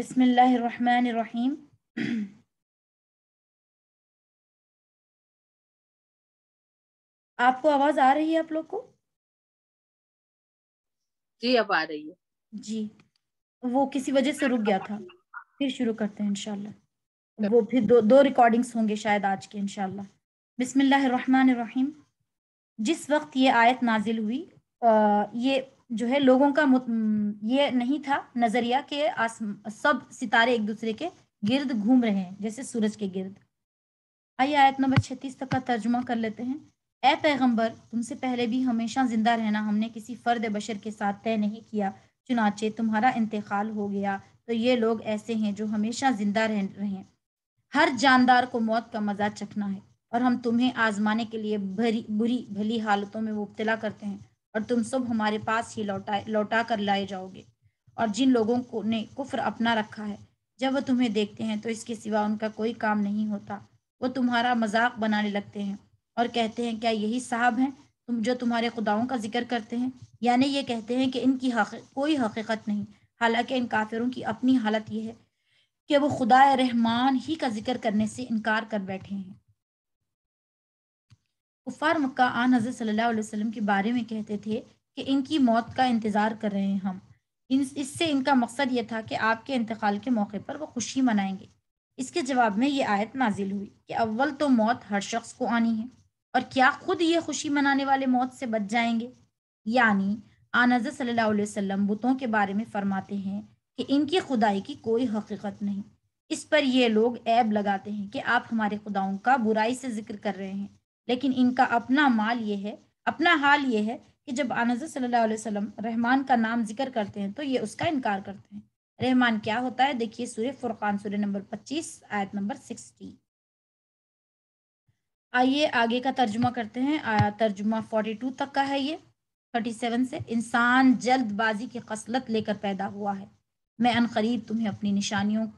بسم اللہ الرحمن الرحیم۔ آپ کو آواز آ رہی ہے آپ لوگ کو؟ جی اب آ رہی ہے۔ جی، وہ کسی وجہ سے رک گیا تھا، پھر شروع کرتے ہیں انشاءاللہ۔ وہ پھر دو ریکارڈنگز ہوں گے شاید آج کے انشاءاللہ۔ بسم اللہ الرحمن الرحیم۔ جس وقت یہ آیت نازل ہوئی یہ جو ہے لوگوں کا یہ نہیں تھا نظریہ کہ سب ستارے ایک دوسرے کے گرد گھوم رہے ہیں جیسے سورج کے گرد۔ آئیے آیت نمبر 36 تک کا ترجمہ کر لیتے ہیں۔ اے پیغمبر، تم سے پہلے بھی ہمیشہ زندہ رہنا ہم نے کسی فرد بشر کے ساتھ طے نہیں کیا، چنانچہ تمہارا انتقال ہو گیا تو یہ لوگ ایسے ہیں جو ہمیشہ زندہ رہیں۔ ہر جاندار کو موت کا مزہ چکھنا ہے اور ہم تمہیں آزمانے کے لیے بری بھلی حالتوں میں مبتلا کرتے ہیں اور تم سب ہمارے پاس ہی لوٹا کر لائے جاؤ گے۔ اور جن لوگوں نے کفر اپنا رکھا ہے جب وہ تمہیں دیکھتے ہیں تو اس کے سوا ان کا کوئی کام نہیں ہوتا، وہ تمہارا مذاق بنانے لگتے ہیں اور کہتے ہیں کیا یہی صاحب ہیں جو تمہارے خداؤں کا ذکر کرتے ہیں؟ یعنی یہ کہتے ہیں کہ ان کی کوئی حقیقت نہیں، حالانکہ ان کافروں کی اپنی حالت یہ ہے کہ وہ خدا رحمان ہی کا ذکر کرنے سے انکار کر بیٹھے ہیں۔ کفار مکہ آن حضرت صلی اللہ علیہ وسلم کے بارے میں کہتے تھے کہ ان کی موت کا انتظار کر رہے ہیں ہم، اس سے ان کا مقصد یہ تھا کہ آپ کے انتقال کے موقع پر وہ خوشی منائیں گے۔ اس کے جواب میں یہ آیت نازل ہوئی کہ اول تو موت ہر شخص کو آنی ہے، اور کیا خود یہ خوشی منانے والے موت سے بچ جائیں گے؟ یعنی آن حضرت صلی اللہ علیہ وسلم بتوں کے بارے میں فرماتے ہیں کہ ان کی خدائی کی کوئی حقیقت نہیں۔ اس پر یہ لوگ عیب لگاتے ہیں کہ آپ ہمارے خداؤں کا برائی سے ذکر کر رہے ہیں، لیکن ان کا اپنا حال یہ ہے کہ جب آن حضرت صلی اللہ علیہ وسلم رحمان کا نام ذکر کرتے ہیں تو یہ اس کا انکار کرتے ہیں۔ رحمان کیا ہوتا ہے؟ دیکھیے سورہ فرقان سورہ نمبر 25 آیت نمبر 60۔ آئیے آگے کا ترجمہ کرتے ہیں۔ ترجمہ 42 تک کا ہے یہ 37 سے۔ انسان جلد بازی کی خصلت لے کر پیدا ہوا ہے، میں عنقریب تمہیں اپنی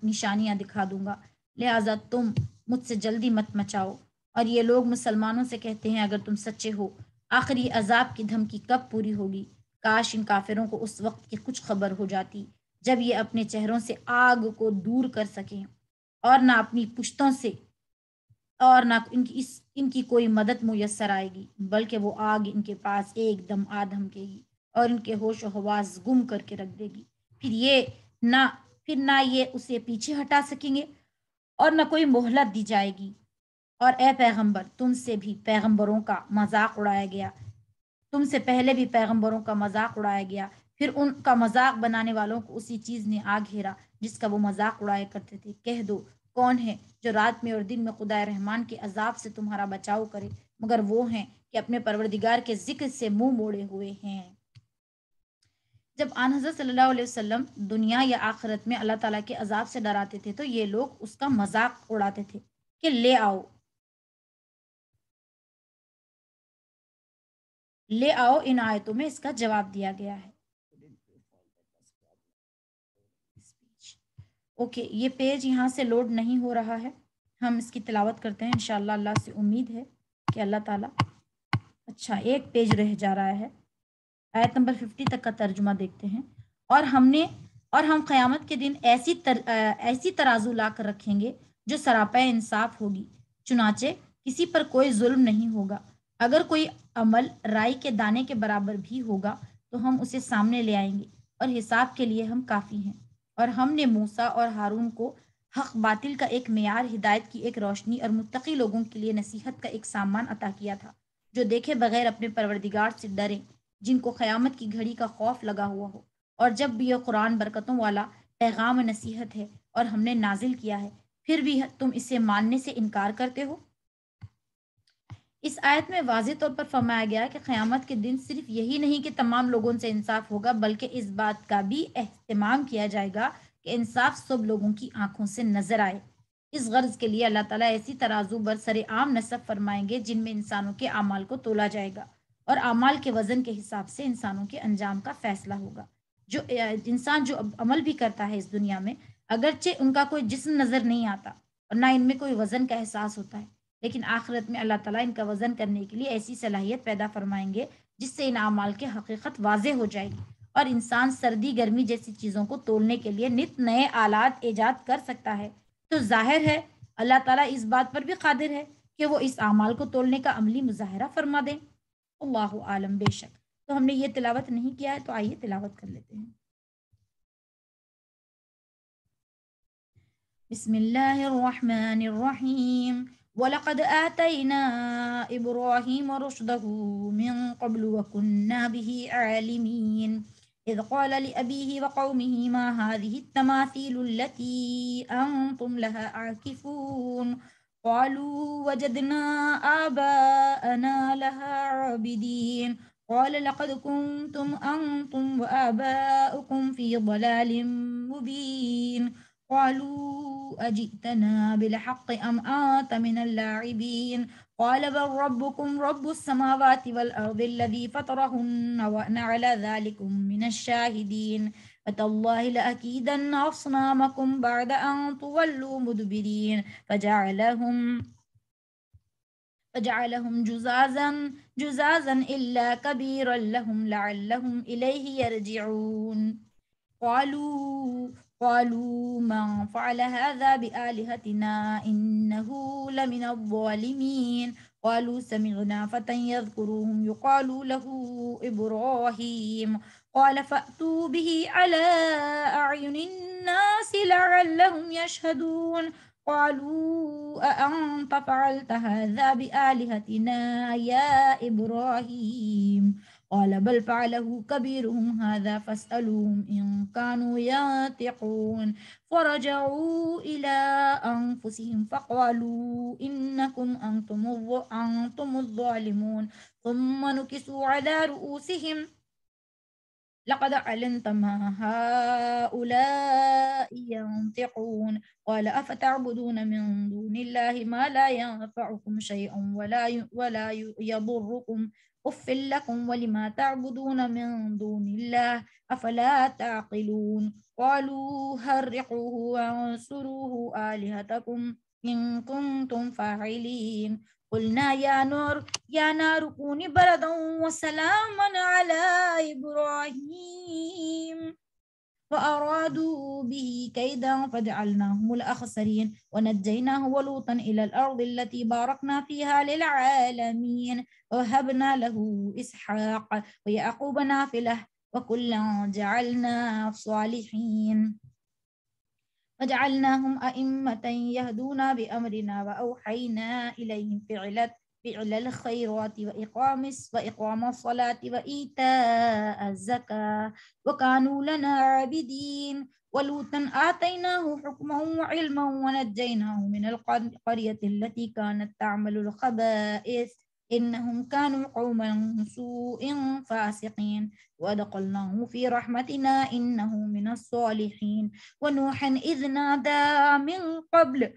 نشانیاں دکھا دوں گا، لہٰذا تم مجھ سے جلدی مت مچاؤ۔ اور یہ لوگ مسلمانوں سے کہتے ہیں اگر تم سچے ہو آخر یہ عذاب کی دھمکی کب پوری ہوگی؟ کاش ان کافروں کو اس وقت کی کچھ خبر ہو جاتی جب یہ اپنے چہروں سے آگ کو دور کر سکیں اور نہ اپنی پشتوں سے اور نہ ان کی کوئی مدد میسر آئے گی، بلکہ وہ آگ ان کے پاس ایک دم دھمکے گی اور ان کے ہوش و حواس گم کر کے رکھ دے گی، پھر نہ یہ اسے پیچھے ہٹا سکیں گے اور نہ کوئی مہلت دی جائے گی۔ اور اے پیغمبر، تم سے بھی پیغمبروں کا مذاق اڑایا گیا، تم سے پہلے بھی پیغمبروں کا مذاق اڑایا گیا، پھر ان کا مذاق بنانے والوں کو اسی چیز نے آ گھیرا جس کا وہ مذاق اڑایا کرتے تھے۔ کہہ دو کون ہے جو رات میں اور دن میں خدا رحمان کے عذاب سے تمہارا بچاؤ کرے مگر وہ ہیں کہ اپنے پروردگار کے ذکر سے منہ موڑے ہوئے ہیں۔ جب آن حضرت صلی اللہ علیہ وسلم دنیا یا آخرت میں اللہ تعالیٰ کے عذاب سے ڈراتے تھے تو یہ لوگ اس کا مذاق اڑاتے تھے کہ لے آؤ ان آیتوں میں اس کا جواب دیا گیا ہے۔ اوکے، یہ پیج یہاں سے لوڈ نہیں ہو رہا ہے، ہم اس کی تلاوت کرتے ہیں انشاءاللہ۔ اللہ سے امید ہے کہ اللہ تعالیٰ اچھا ایک پیج رہ جا رہا ہے۔ آیت نمبر 50 تک کا ترجمہ دیکھتے ہیں۔ اور ہم قیامت کے دن ایسی ترازو لا کر رکھیں گے جو سراپا انصاف ہوگی، چنانچہ کسی پر کوئی ظلم نہیں ہوگا۔ اگر کوئی عمل رائی کے دانے کے برابر بھی ہوگا تو ہم اسے سامنے لے آئیں گے اور حساب کے لیے ہم کافی ہیں۔ اور ہم نے موسیٰ اور ہارون کو حق باطل کا ایک معیار، ہدایت کی ایک روشنی اور متقی لوگوں کے لیے نصیحت کا ایک سامان عطا کیا تھا، جو دیکھے بغیر اپنے پروردگار سے ڈرے، جن کو قیامت کی گھڑی کا خوف لگا ہوا ہو۔ اور جب بھی یہ قرآن برکتوں والا پیغام و نصیحت ہے اور ہم نے نازل کیا ہے، پھر بھی تم اسے ماننے سے انکار کرتے ہو۔ اس آیت میں واضح طور پر فرمایا گیا کہ قیامت کے دن صرف یہی نہیں کہ تمام لوگوں سے انصاف ہوگا، بلکہ اس بات کا بھی اہتمام کیا جائے گا کہ انصاف سب لوگوں کی آنکھوں سے نظر آئے۔ اس غرض کے لیے اللہ تعالیٰ ایسی ترازو برسر عام نصب فرمائیں گے جن میں انسانوں کے اعمال کو تولا جائے گا اور اعمال کے وزن کے حساب سے انسانوں کے انجام کا فیصلہ ہوگا۔ جو انسان جو عمل بھی کرتا ہے اس دنیا میں، اگرچہ ان کا کوئی جسم نظر نہیں آتا اور نہ ان میں کوئی وزن کا احساس ہوتا ہے، لیکن آخرت میں اللہ تعالیٰ ان کا وزن کرنے کے لیے ایسی صلاحیت پیدا فرمائیں گے جس سے ان اعمال کی حقیقت واضح ہو جائے گی اور انسان سردی گرمی جیسی چیزوں کو تولنے کے لیے نت نئے آلات ایجاد کر سکتا ہے، تو ظاہر ہے اللہ تعالیٰ اس بات پر بھی قادر ہے کہ وہ اس اعمال کو تولنے کا عملی مظاہرہ فرما دیں۔ اللہ عالم، بے شک۔ تو ہم نے یہ تلاوت نہیں کیا ہے، تو آئیے تلاوت کر لیتے ہیں۔ بسم الله الرحمن الرحيم ولقد آتينا إبراهيم رشده من قبل وكنا به عالمين إذ قال لأبيه وقومه ما هذه التماثيل التي أنتم لها عاكفون قالوا وجدنا آباءنا لها عابدين قال لقد كنتم أنتم وآباؤكم في ضلال مبين قالوا أجئتنا بالحق أم أنت من اللاعبين قال بل ربكم رب السماوات والأرض الذي فطرهن وأنا على ذلك من الشاهدين فتالله لأكيدن أصنامكم بعد أن تولوا مدبرين فجعلهم جزازا إلا كبيرا لهم لعلهم إليه يرجعون قالوا من فعل هذا بآلهتنا إنه لمن الظالمين قالوا سمعنا فتى يذكرهم يقال له إبراهيم قال فأتوا به على أعين الناس لعلهم يشهدون قالوا أأنت فعلت هذا بآلهتنا يا إبراهيم قال بل فعله كبيرهم هذا فاسألوهم إن كانوا ينطقون فرجعوا إلى أنفسهم فقالوا إنكم أنتم الظالمون ثم نكسوا على رؤوسهم لقد علمت ما هؤلاء ينطقون قال أفتعبدون من دون الله ما لا ينفعكم شيئا ولا يضركم أف لكم ولما تعبدون من دون الله أفلا تعقلون قالوا هرقوه وانصروه آلهتكم إن كنتم فاعلين قلنا يا نار كوني بردا وسلاما على إبراهيم فأرادوا به كيدا فجعلناهم الأخسرين ونجيناه ولوطا إلى الأرض التي باركنا فيها للعالمين ووهبنا له إسحاق ويعقوب نافلة وكلا جعلنا صالحين وجعلناهم أئمة يهدون بأمرنا وأوحينا إليهم فعل الخيرات وإقام الصلاة وإيتاء الزكاة وكانوا لنا عابدين ولوطا آتيناه حكما وعلما ونجيناه من القرية التي كانت تعمل الخبائث إنهم كانوا قوما سوء فاسقين وأدخلناه في رحمتنا إنه من الصالحين ونوحا إذ نادى من قبل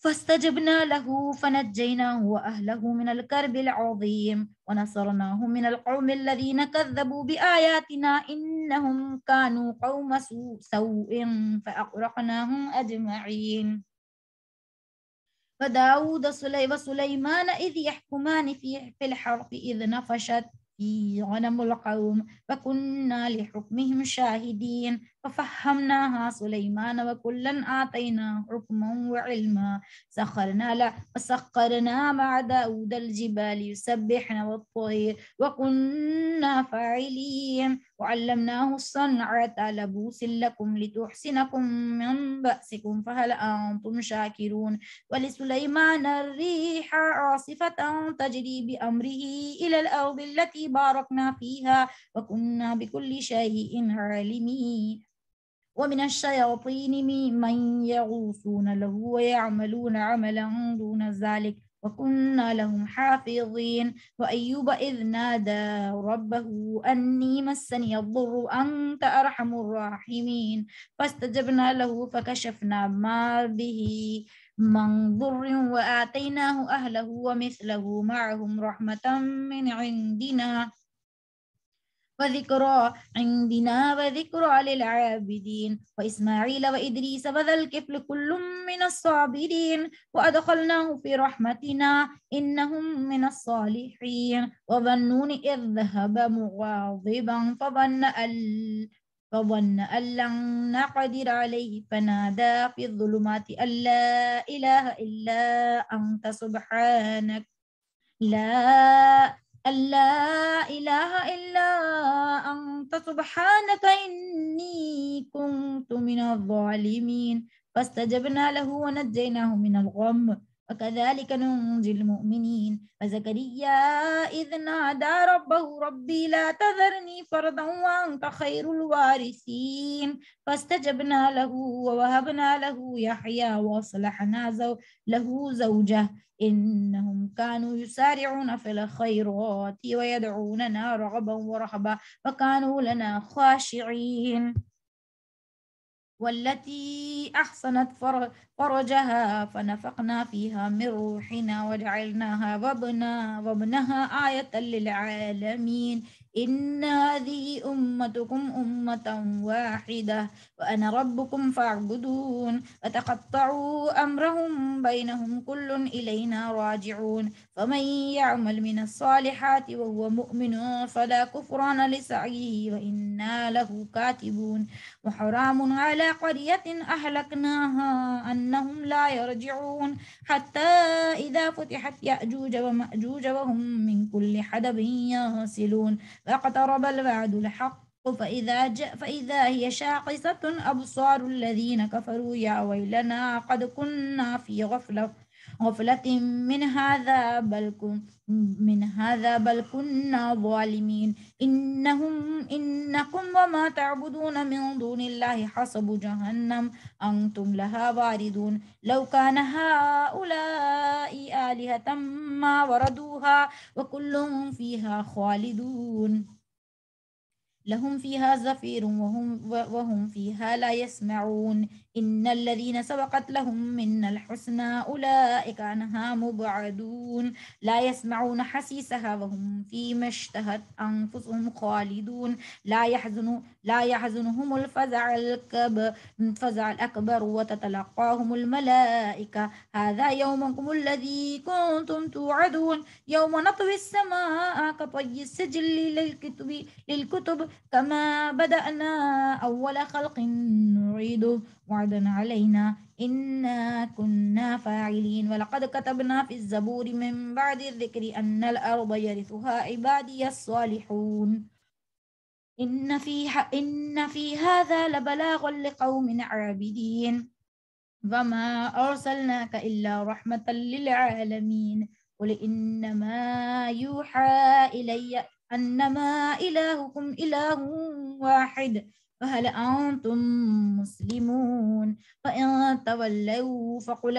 فاستجبنا له فنجيناه وأهله من الكرب العظيم ونصرناه من القوم الذين كذبوا بآياتنا إنهم كانوا قوم سوء فأغرقناهم أجمعين وداود وسليمان إذ يحكمان في الحرث إذ نفشت في غنم القوم فكنا لحكمهم شاهدين ففهمناها سليمان وكلا آتينا حكما وعلما وسخرنا مع داود الجبال يسبحن والطير وكنا فاعلين وعلمناه الصنعة لبوس لكم لتحسنكم من بأسكم فهل أنتم شاكرون ولسليمان الريح عاصفة تجري بأمره إلى الأرض التي باركنا فيها وكنا بكل شيء عالمين ومن الشياطين من يغوصون له ويعملون عملا دون ذلك وكنا لهم حافظين وأيوب إذ نادى ربه أني مسني الضر وأنت أرحم الراحمين فاستجبنا له فكشفنا ما به من ضر وآتيناه أهله ومثله معهم رحمة من عندنا وذكرى عندنا وذكرى للعابدين وإسماعيل وإدريس وذا الكفل كل من الصابرين وأدخلناه في رحمتنا إنهم من الصالحين وظنون إذ ذهب مغاضبا فظن أن لن نقدر عليه فنادى في الظلمات أن لا إله إلا أنت سبحانك لا إله إلا أنت سبحانك إني كنت من الظالمين فاستجبنا له ونجيناه من الغم وكذلك ننجي المؤمنين وزكريا إذ نادى ربه ربي لا تذرني فردا وأنت خير الوارثين فاستجبنا له ووهبنا له يحيى وأصلحنا له زوجه إنهم كانوا يسارعون في الخيرات ويدعوننا رغبا ورهبا وكانوا لنا خاشعين والتي أحصنت فرجها فنفخنا فيها من روحنا وجعلناها وابنها آية للعالمين إن هذه أمتكم أمة واحدة وأنا ربكم فاعبدون وتقطعوا أمرهم بينهم كل إلينا راجعون فمن يعمل من الصالحات وهو مؤمن فلا كفران لسعيه وإنا له كاتبون وحرام على قرية أهلكناها أنهم لا يرجعون حتى إذا فتحت يأجوج ومأجوج وهم من كل حدب ينسلون واقترب الوعد الحق فإذا هي شاخصة أبصار الذين كفروا يا ويلنا قد كنا في غفلة من هذا بل كنا ظالمين إنكم وما تعبدون من دون الله حصب جهنم أنتم لها واردون لو كان هؤلاء آلهة ما وردوها وكل فيها خالدون لهم فيها زفير وهم فيها لا يسمعون إن الذين سبقت لهم من الحسنى أولئك عنها مبعدون لا يسمعون حسيسها وهم فيما اشتهت أنفسهم خالدون لا يحزنهم الفزع الأكبر وتتلقاهم الملائكة هذا يومكم الذي كنتم توعدون يوم نطوي السماء كطي السجل للكتب كما بدأنا أول خلق نعيده وعدا علينا إنا كنا فاعلين ولقد كتبنا في الزبور من بعد الذكر أن الأرض يرثها عبادي الصالحون إن في هذا لبلاغا لقوم عابدين وما أرسلناك إلا رحمة للعالمين قل إنما يوحى إلي أنما إلهكم إله واحد فهل أنتم مسلمون فإن تولوا فقل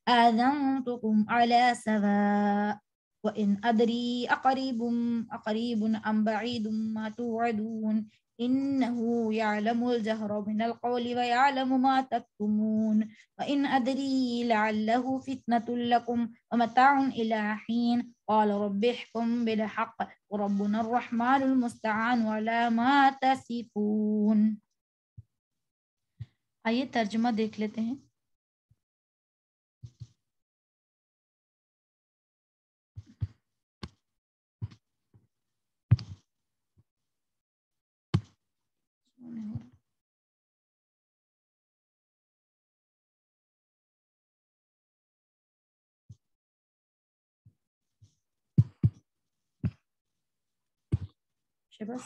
آذنتكم على سواء وإن أدري أقريب أم بعيد ما توعدون إنه يعلم الجهر من القول ويعلم ما تكتمون وإن أدري لعله فتنة لكم ومتاع إلى حين قال رب احكم بالحق وربنا الرحمن المستعان ولا ما تصفون. آئیے ترجمہ دیکھ لیتے ہیں. شباس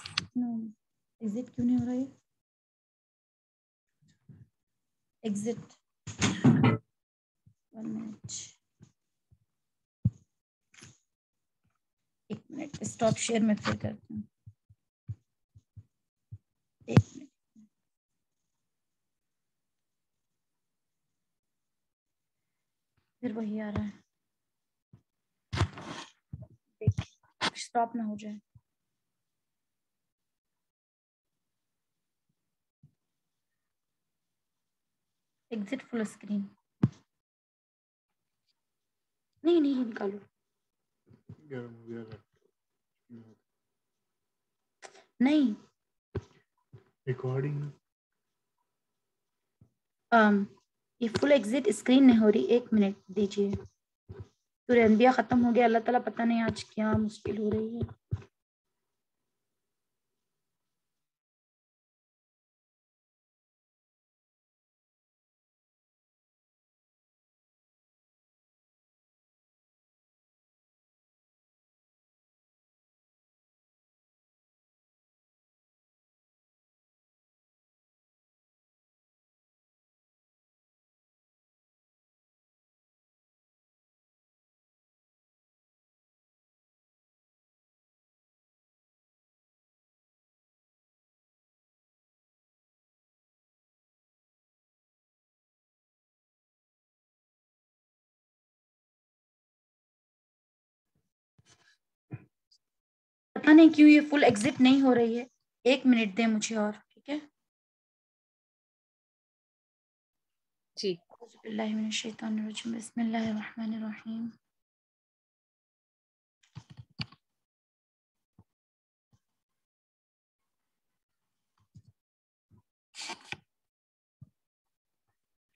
ایگزٹ کیوں نہیں ہو رہا ہے؟ ایگزٹ 1 منٹ، 1 منٹ اسٹاپ شیئر میں پھر کرتے ہیں. 1 منٹ پھر وہی آ رہا ہے، اسٹاپ نہ ہو جائے. ایگزٹ فل اسکرین نہیں نکالو. نہیں ریکارڈنگ یہ فل ایگزٹ اسکرین نہیں ہو رہی، 1 منٹ دیجیے. سورہ انبیاء ختم ہو گیا. اللہ تعالیٰ پتہ نہیں آج کیا مشکل ہو رہی ہے. پتہ نہیں کیوں یہ فل ایگزٹ نہیں ہو رہی ہے. 1 منٹ دیں مجھے اور، ٹھیک ہے. جی اعوذ باللہ من الشیطان الرجیم، بسم اللہ الرحمن الرحیم.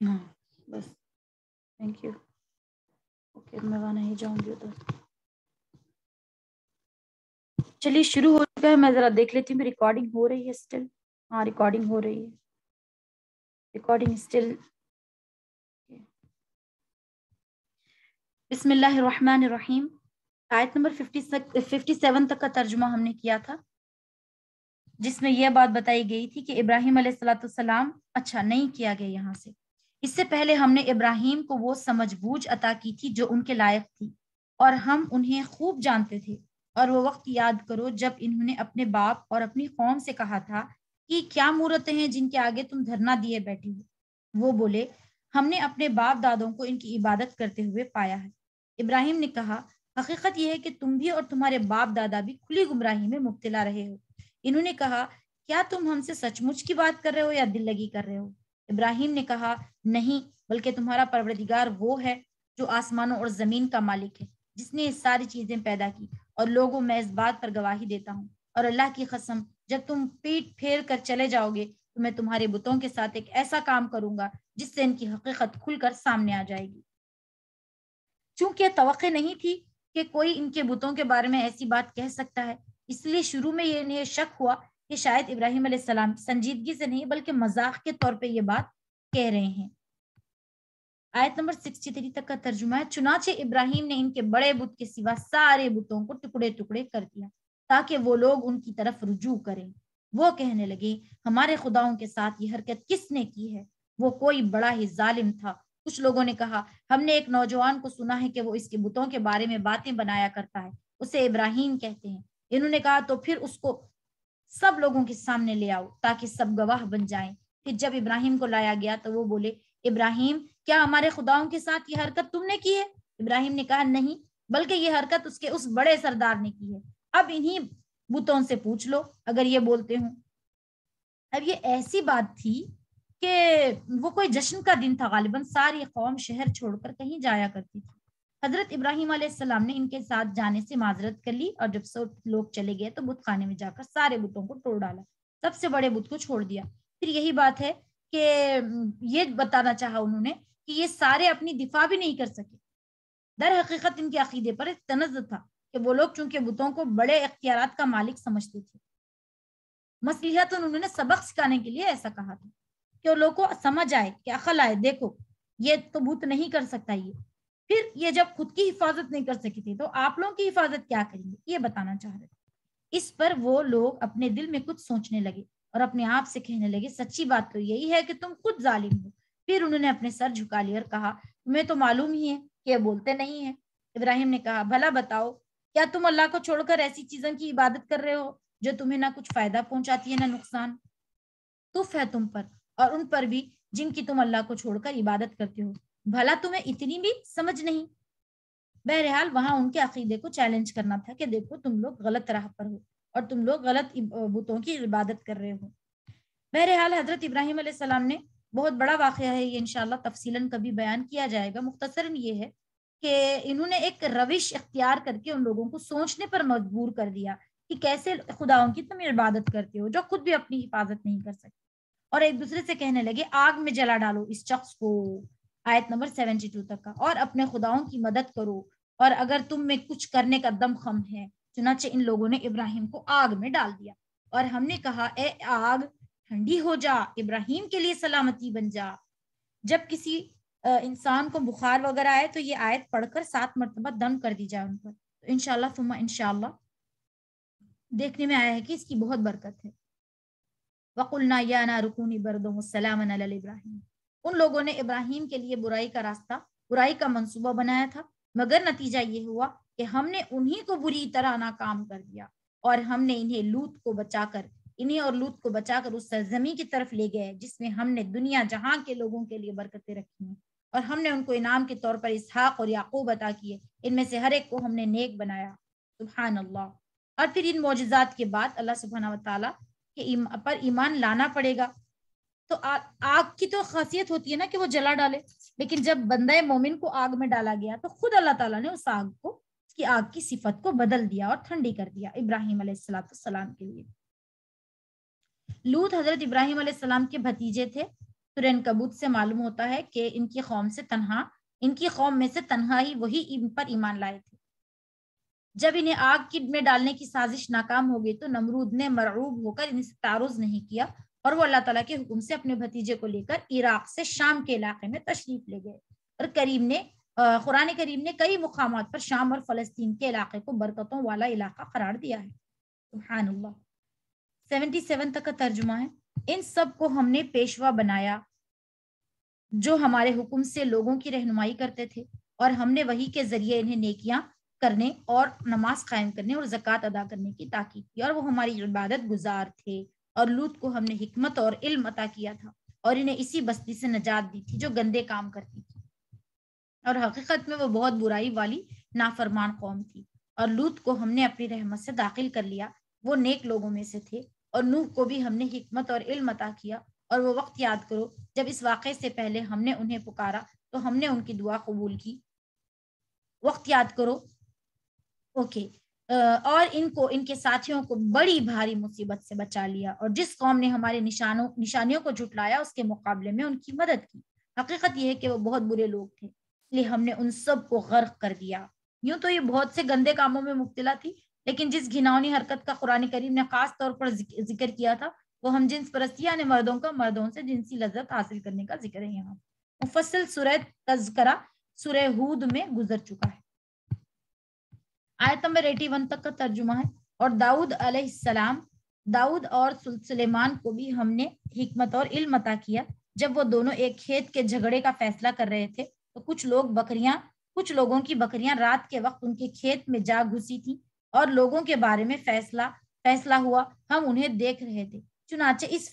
ہاں بس، تھینک یو. اوکے میں وہاں نہیں جاؤں گی ادھر. چلیے شروع ہو چکا ہے. میں ذرا دیکھ لیتی ہوں ریکارڈنگ ہو رہی ہے اسٹل. ہاں ریکارڈنگ ہو رہی ہے. Recording still. بسم اللہ الرحمن الرحیم. آیت نمبر 57 تک کا ترجمہ ہم نے کیا تھا، جس میں یہ بات بتائی گئی تھی کہ ابراہیم علیہ السلام اچھا نہیں کیا گیا یہاں سے. اس سے پہلے ہم نے ابراہیم کو وہ سمجھ بوجھ عطا کی تھی جو ان کے لائق تھی، اور ہم انہیں خوب جانتے تھے. اور وہ وقت یاد کرو جب انہوں نے اپنے باپ اور اپنی قوم سے کہا تھا کہ کیا مورتیں ہیں جن کے آگے تم دھرنا دیے بیٹھے ہو. وہ بولے ہم نے اپنے باپ دادوں کو ان کی عبادت کرتے ہوئے پایا ہے. ابراہیم نے کہا حقیقت یہ ہے کہ تم بھی اور تمہارے باپ دادا بھی کھلی گمراہی میں مبتلا رہے ہو. انہوں نے کہا کیا تم ہم سے سچ مچ کی بات کر رہے ہو یا دل لگی کر رہے ہو؟ ابراہیم نے کہا نہیں، بلکہ تمہارا پروردگار وہ ہے جو آسمانوں اور زمین کا مالک ہے، جس نے یہ ساری چیزیں پیدا کی. اور لوگوں میں اس بات پر گواہی دیتا ہوں اور اللہ کی قسم جب تم پیٹ پھیر کر چلے جاؤ گے تو میں تمہارے بتوں کے ساتھ ایک ایسا کام کروں گا جس سے ان کی حقیقت کھل کر سامنے آ جائے گی. چونکہ توقع نہیں تھی کہ کوئی ان کے بتوں کے بارے میں ایسی بات کہہ سکتا ہے، اس لیے شروع میں یہ شک ہوا کہ شاید ابراہیم علیہ السلام سنجیدگی سے نہیں بلکہ مذاق کے طور پہ یہ بات کہہ رہے ہیں. آیت نمبر 63 تک کا ترجمہ ہے. چنانچہ ابراہیم نے ان کے بڑے بت کے سوا سارے بتوں کو ٹکڑے ٹکڑے کر دیا تاکہ وہ لوگ ان کی طرف رجوع کریں. وہ کہنے لگے ہمارے خداؤں کے ساتھ یہ حرکت کس نے کی ہے؟ وہ کوئی بڑا ہی ظالم تھا. کچھ لوگوں نے کہا ہم نے ایک نوجوان کو سنا ہے کہ وہ اس کے بتوں کے بارے میں باتیں بنایا کرتا ہے، اسے ابراہیم کہتے ہیں. انہوں نے کہا تو پھر اس کو سب لوگوں کے سامنے لے آؤ تاکہ سب گواہ بن جائیں. پھر جب ابراہیم کو لایا گیا تو وہ بولے ابراہیم کیا ہمارے خداؤں کے ساتھ یہ حرکت تم نے کی ہے؟ ابراہیم نے کہا نہیں، بلکہ یہ حرکت اس کے اس بڑے سردار نے کی ہے. اب انہی بتوں سے پوچھ لو اگر یہ بولتے ہوں. اب یہ ایسی بات تھی کہ وہ کوئی جشن کا دن تھا. غالباً ساری قوم شہر چھوڑ کر کہیں جایا کرتی تھی. حضرت ابراہیم علیہ السلام نے ان کے ساتھ جانے سے معذرت کر لی، اور جب سب لوگ چلے گئے تو بت خانے میں جا کر سارے بتوں کو توڑ ڈالا، سب سے بڑے بت کو چھوڑ دیا. پھر یہی بات ہے کہ یہ بتانا چاہا انہوں نے کہ یہ سارے اپنی دفاع بھی نہیں کر سکے. در حقیقت ان کے عقیدے پر ایک تنزع تھا کہ وہ لوگ چونکہ بتوں کو بڑے اختیارات کا مالک سمجھتے تھے. مصلحت انہوں نے سبق سکھانے کے لیے ایسا کہا تھا کہ وہ لوگ کو سمجھ آئے کہ عقل آئے، دیکھو یہ تو بت نہیں کر سکتا. پھر یہ جب خود کی حفاظت نہیں کر سکی تھی تو آپ لوگوں کی حفاظت کیا کریں گے، یہ بتانا چاہ رہے. اس پر وہ لوگ اپنے دل میں کچھ سوچنے لگے اور اپنے آپ سے کہنے لگے سچی بات تو یہی ہے کہ تم خود ظالم ہو. پھر انہوں نے اپنے سر جھکا لیا اور کہا تمہیں تو معلوم ہی ہے کہ یہ بولتے نہیں ہیں. ابراہیم نے کہا بھلا بتاؤ کیا تم اللہ کو چھوڑ کر ایسی چیزوں کی عبادت کر رہے ہو جو تمہیں نہ کچھ فائدہ پہنچاتی ہے نہ نقصان؟ تف ہے تم پر اور ان پر بھی جن کی تم اللہ کو چھوڑ کر عبادت کرتے ہو. بھلا تمہیں اتنی بھی سمجھ نہیں؟ بہرحال وہاں ان کے عقیدے کو چیلنج کرنا تھا کہ دیکھو تم لوگ غلط راہ پر ہو اور تم لوگ غلط بتوں کی عبادت کر رہے ہو. بہرحال حضرت ابراہیم علیہ السلام نے بہت بڑا واقعہ ہے یہ، انشاءاللہ تفصیلاً کبھی بیان کیا جائے گا. مختصراً یہ ہے کہ انہوں نے ایک روش اختیار کر کے ان لوگوں کو سوچنے پر مجبور کر دیا کہ کیسے خداؤں کی تم عبادت کرتے ہو جو خود بھی اپنی حفاظت نہیں کر سکتے، اور ایک دوسرے سے کہنے لگے آگ میں جلا ڈالو اس شخص کو، آیت نمبر 72 تک کا، اور اپنے خداؤں کی مدد کرو اور اگر تم میں کچھ کرنے کا دم خم ہے۔ چنانچہ ان لوگوں نے ابراہیم کو آگ میں ڈال دیا اور ہم نے کہا اے آگ ٹھنڈی ہو جا، ابراہیم کے لیے سلامتی بن جا۔ جب کسی انسان کو بخار وغیرہ آئے تو یہ آیت پڑھ کر 7 مرتبہ دم کر دی جائے ان پر، تو انشاءاللہ ثم انشاءاللہ دیکھنے میں آیا ہے کہ اس کی بہت برکت ہے۔ وَقُلْنَا يَا نَارُ كُونِي بَرْدًا وَسَلَامًا عَلَى ابراہیم، ان لوگوں نے ابراہیم کے لیے برائی کا راستہ، برائی کا منصوبہ بنایا تھا، مگر نتیجہ یہ ہوا کہ ہم نے انہی کو بری طرح ناکام کر دیا، اور ہم نے انہیں اور لوط کو بچا کر اس سرزمین کی طرف لے گئے جس میں ہم نے دنیا جہاں کے لوگوں کے لیے برکتیں رکھی ہیں، اور ہم نے ان کو انعام کے طور پر اسحاق اور یعقوب عطا کیے، ان میں سے ہر ایک کو ہم نے نیک بنایا۔ سبحان اللہ۔ اور پھر ان معجزات کے بعد اللہ سبحانہ و تعالیٰ کے پر ایمان لانا پڑے گا۔ تو آگ کی تو خاصیت ہوتی ہے نا کہ وہ جلا ڈالے، لیکن جب بندہ مومن کو آگ میں ڈالا گیا تو خود اللہ تعالیٰ نے اس آگ کو، اس کی آگ کی صفت کو بدل دیا اور ٹھنڈی کر دیا ابراہیم علیہ السلام کے لیے۔ لوط حضرت ابراہیم علیہ السلام کے بھتیجے تھے۔ سورہ عنکبوت سے معلوم ہوتا ہے کہ ان کی قوم میں سے تنہا ہی وہی ان پر ایمان لائے تھے۔ جب انہیں آگ میں ڈالنے کی سازش ناکام ہو گئی تو نمرود نے مرعوب ہو کر ان سے تعرض نہیں کیا اور وہ اللہ تعالیٰ کے حکم سے اپنے بھتیجے کو لے کر عراق سے شام کے علاقے میں تشریف لے گئے، اور قرآن کریم نے کئی مقامات پر شام اور فلسطین کے علاقے کو برکتوں والا علاقہ قرار دیا ہے۔ سبحان اللہ۔ 77 تک کا ترجمہ ہے۔ ان سب کو ہم نے پیشوا بنایا جو ہمارے حکم سے لوگوں کی رہنمائی کرتے تھے، اور ہم نے وحی کے ذریعے انہیں نیکیاں کرنے اور نماز قائم کرنے اور زکوٰۃ ادا کرنے کی تاکید کی، اور وہ ہماری عبادت گزار تھے۔ اور لوط کو ہم نے حکمت اور علم عطا کیا تھا اور انہیں اسی بستی سے نجات دی تھی جو گندے کام کرتی تھی، اور حقیقت میں وہ بہت برائی والی نافرمان قوم تھی۔ اور لوط کو ہم نے اپنی رحمت سے داخل کر لیا، وہ نیک لوگوں میں سے تھے۔ اور نوح کو بھی ہم نے حکمت اور علم عطا کیا، اور وہ وقت یاد کرو جب اس واقعے سے پہلے ہم نے انہیں پکارا تو ہم نے ان کی دعا قبول کی۔ وقت یاد کرو، اوکے۔ اور ان کے ساتھیوں کو بڑی بھاری مصیبت سے بچا لیا، اور جس قوم نے ہمارے نشانیوں کو جھٹلایا اس کے مقابلے میں ان کی مدد کی۔ حقیقت یہ ہے کہ وہ بہت برے لوگ تھے، اس لیے ہم نے ان سب کو غرق کر دیا۔ یوں تو یہ بہت سے گندے کاموں میں مبتلا تھی، لیکن جس گھناؤنی حرکت کا قرآن کریم نے خاص طور پر ذکر کیا تھا وہ ہم جنس پرستی یعنی مردوں کا مردوں سے جنسی لذت حاصل کرنے کا ذکر ہے۔ یہاں مفصل سورہ تذکرہ سورہ ہود میں گزر چکا ہے۔ آیت نمبر 81 تک کا ترجمہ ہے۔ اور داؤد علیہ السلام، داؤد اور سلیمان کو بھی ہم نے حکمت اور علم عطا کیا۔ جب وہ دونوں ایک کھیت کے جھگڑے کا فیصلہ کر رہے تھے تو کچھ لوگوں کی بکریاں رات کے وقت ان کے کھیت میں جا گھسی تھیں، اور لوگوں کے بارے میں فیصلہ ہوا، ہم انہیں دیکھ رہے تھے۔ چنانچہ اس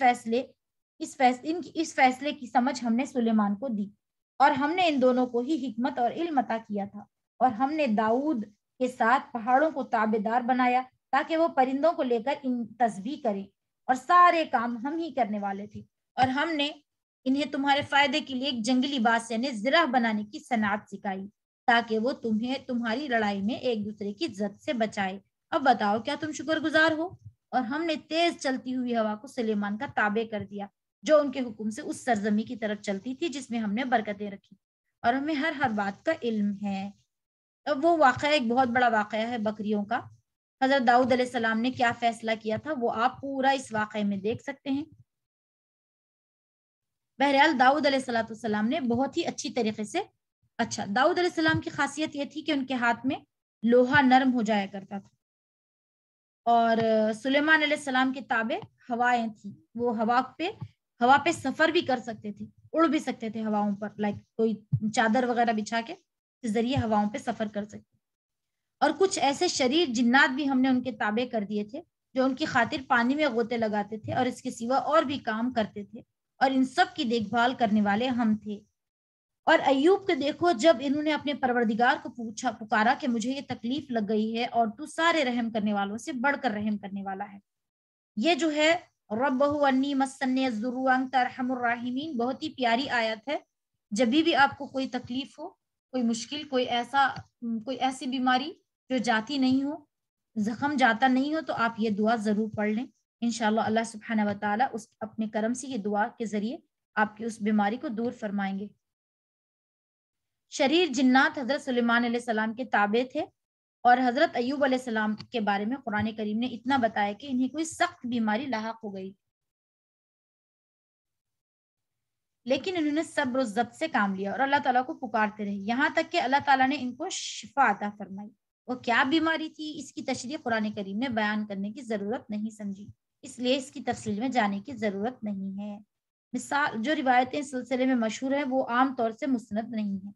فیصلے کی سمجھ ہم نے سلیمان کو دی، اور ہم نے ان دونوں کو ہی حکمت اور علم عطا کیا تھا، اور ہم نے داؤد کے ساتھ پہاڑوں کو تابع دار بنایا تاکہ وہ پرندوں کو لے کر ان تسبیح کریں، اور سارے کام ہم ہی کرنے والے تھے۔ اور ہم نے انہیں تمہارے فائدے کے لیے ایک جنگلی باز یعنی زرہ بنانے کی صنعت سکھائی تاکہ وہ تمہاری لڑائی میں ایک دوسرے کی زد سے بچائے۔ اب بتاؤ کیا تم شکر گزار ہو؟ اور ہم نے تیز چلتی ہوئی ہوا کو سلیمان کا تابع کر دیا جو ان کے حکم سے اس سرزمین کی طرف چلتی تھی جس میں ہم نے برکتیں رکھی، اور ہمیں ہر بات کا علم ہے۔ اب وہ واقعہ ایک بہت بڑا واقعہ ہے بکریوں کا۔ حضرت داؤد علیہ السلام نے کیا فیصلہ کیا تھا وہ آپ پورا اس واقعے میں دیکھ سکتے ہیں۔ بہرحال داؤد علیہ السلام نے بہت ہی اچھی طریقے سے داؤد علیہ السلام کی خاصیت یہ تھی کہ ان کے ہاتھ میں لوہا نرم ہو جایا کرتا تھا، اور سلیمان علیہ السلام کے تابع ہوائیں تھیں، وہ ہوا پہ سفر بھی کر سکتے تھے، اڑ بھی سکتے تھے ہواؤں پر، کوئی چادر وغیرہ بچھا کے ذریعے ہواؤں پہ سفر کر سکتے۔ اور کچھ ایسے شریر جنات بھی ہم نے ان کے تابع کر دیے تھے جو ان کی خاطر پانی میں غوطے لگاتے تھے اور اس کے سوا اور بھی کام کرتے تھے، اور ان سب کی دیکھ بھال کرنے والے ہم تھے۔ اور ایوب کے دیکھو جب انہوں نے اپنے پروردگار کو پکارا کہ مجھے یہ تکلیف لگ گئی ہے اور تو سارے رحم کرنے والوں سے بڑھ کر رحم کرنے والا ہے۔ یہ جو ہے ربہ انی مسنی الضر وانت ارحم الراحمین بہت ہی پیاری آیت ہے۔ جب بھی آپ کو کوئی تکلیف ہو، کوئی مشکل، کوئی ایسی بیماری جو جاتی نہیں ہو، زخم جاتا نہیں ہو تو آپ یہ دعا ضرور پڑھ لیں، انشاءاللہ اللہ سبحانہ و تعالیٰ اس اپنے کرم سے یہ دعا کے ذریعے آپ کی اس بیماری کو دور فرمائیں گے۔ شریر جنات حضرت سلیمان علیہ السلام کے تابع تھے، اور حضرت ایوب علیہ السلام کے بارے میں قرآن کریم نے اتنا بتایا کہ انہیں کوئی سخت بیماری لاحق ہو گئی، لیکن انہوں نے صبر و ضبط سے کام لیا اور اللہ تعالیٰ کو پکارتے رہے، یہاں تک کہ اللہ تعالیٰ نے ان کو شفا عطا فرمائی۔ وہ کیا بیماری تھی اس کی تشریح قرآن کریم نے بیان کرنے کی ضرورت نہیں سمجھی، اس لیے اس کی تفصیل میں جانے کی ضرورت نہیں ہے۔ مثال جو روایتیں اس سلسلے میں مشہور ہیں وہ عام طور سے مستند نہیں ہیں۔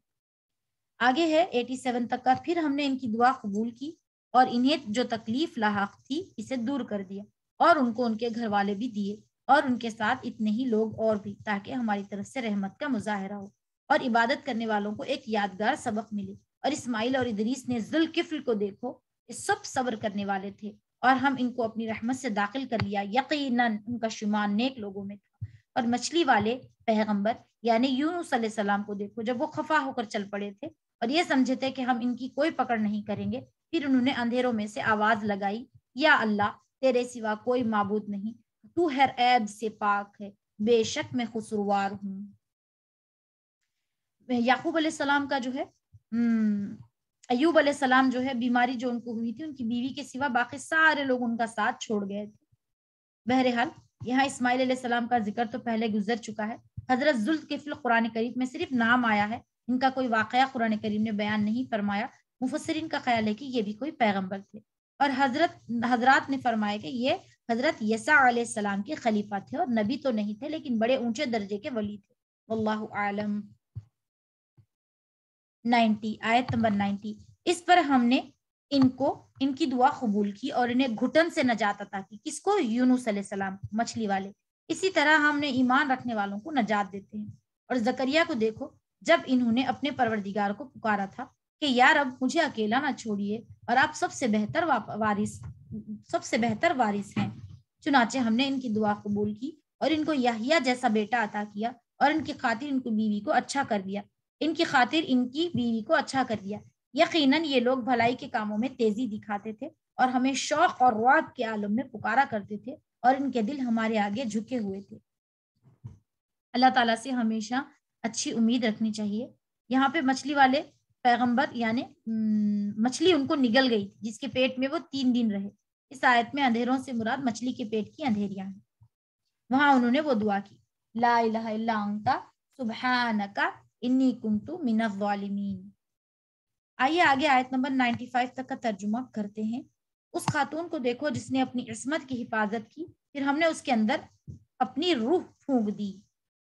آگے ہے 87 تک کا، پھر ہم نے ان کی دعا قبول کی اور انہیں جو تکلیف لاحق تھی اسے دور کر دیا، اور ان کو ان کے گھر والے بھی دیے، اور ان کے ساتھ اتنے ہی لوگ اور بھی، تاکہ ہماری طرف سے رحمت کا مظاہرہ ہو اور عبادت کرنے والوں کو ایک یادگار سبق ملے۔ اور اسماعیل اور ادریس نے ذوالکفل کو دیکھو، یہ سب صبر کرنے والے تھے، اور ہم ان کو اپنی رحمت سے داخل کر لیا، یقیناً ان کا شمار نیک لوگوں میں تھا۔ اور مچھلی والے پیغمبر یعنی یونس علیہ السلام کو دیکھو، جب وہ خفا ہو کر چل پڑے تھے اور یہ سمجھے تھے کہ ہم ان کی کوئی پکڑ نہیں کریں گے، پھر انہوں نے اندھیروں میں سے آواز لگائی، یا اللہ تیرے سوا کوئی معبود نہیں، تو ہر عیب سے پاک ہے، بے شک میں قصوروار ہوں۔ یعقوب علیہ السلام کا جو ہے ایوب علیہ السلام جو ہے، بیماری جو ان کو ہوئی تھی، ان کی بیوی کے سوا باقی سارے لوگ ان کا ساتھ چھوڑ گئے تھے۔ بہرحال یہاں اسماعیل علیہ السلام کا ذکر تو پہلے گزر چکا ہے۔ حضرت ذوالکفل قرآن کریم میں صرف نام آیا ہے، ان کا کوئی واقعہ قرآن کریم نے بیان نہیں فرمایا۔ مفسرین کا خیال ہے کہ یہ بھی کوئی پیغمبر تھے، اور حضرات نے فرمایا کہ یہ حضرت یسع علیہ السلام کے خلیفہ تھے، اور نبی تو نہیں تھے لیکن بڑے اونچے درجے کے ولی تھے، واللہ عالم۔ 90 آیت نمبر 90، اس پر ہم نے ان کی دعا قبول کی اور انہیں گھٹن سے نجات عطا کی۔ کس کو؟ یونس علیہ السلام، مچھلی والے۔ اسی طرح ہم نے ایمان رکھنے والوں کو نجات دیتے ہیں۔ اور زکریا کو دیکھو، جب انہوں نے اپنے پروردگار کو پکارا تھا کہ یا رب مجھے اکیلا نہ چھوڑیے، اور آپ سب سے بہتر وارث ہیں، چنانچہ ہم نے ان کی دعا قبول کی اور ان کو یحییٰ جیسا بیٹا عطا کیا، اور ان کی خاطر ان کی بیوی کو اچھا کر دیا۔ یقیناً یہ لوگ بھلائی کے کاموں میں تیزی دکھاتے تھے اور ہمیں شوق اور رعب کے عالم میں پکارا کرتے تھے، اور ان کے دل ہمارے آگے جھکے ہوئے تھے۔ اللہ تعالیٰ سے ہمیشہ اچھی امید رکھنی چاہیے۔ یہاں پہ مچھلی والے پیغمبر یعنی مچھلی ان کو نگل گئی جس کے پیٹ میں وہ 3 دن رہے۔ اس آیت میں اندھیروں سے مراد مچھلی کے پیٹ کی اندھیریاں ہیں۔ وہاں انہوں نے وہ دعا کی، لا الہ الا انت سبحانک انی کنت من الظالمین۔ آئیے آگے آیت نمبر 95 تک کا ترجمہ کرتے ہیں۔ اس خاتون کو دیکھو جس نے اپنی عصمت کی حفاظت کی، پھر ہم نے اس کے اندر اپنی روح پھونک دی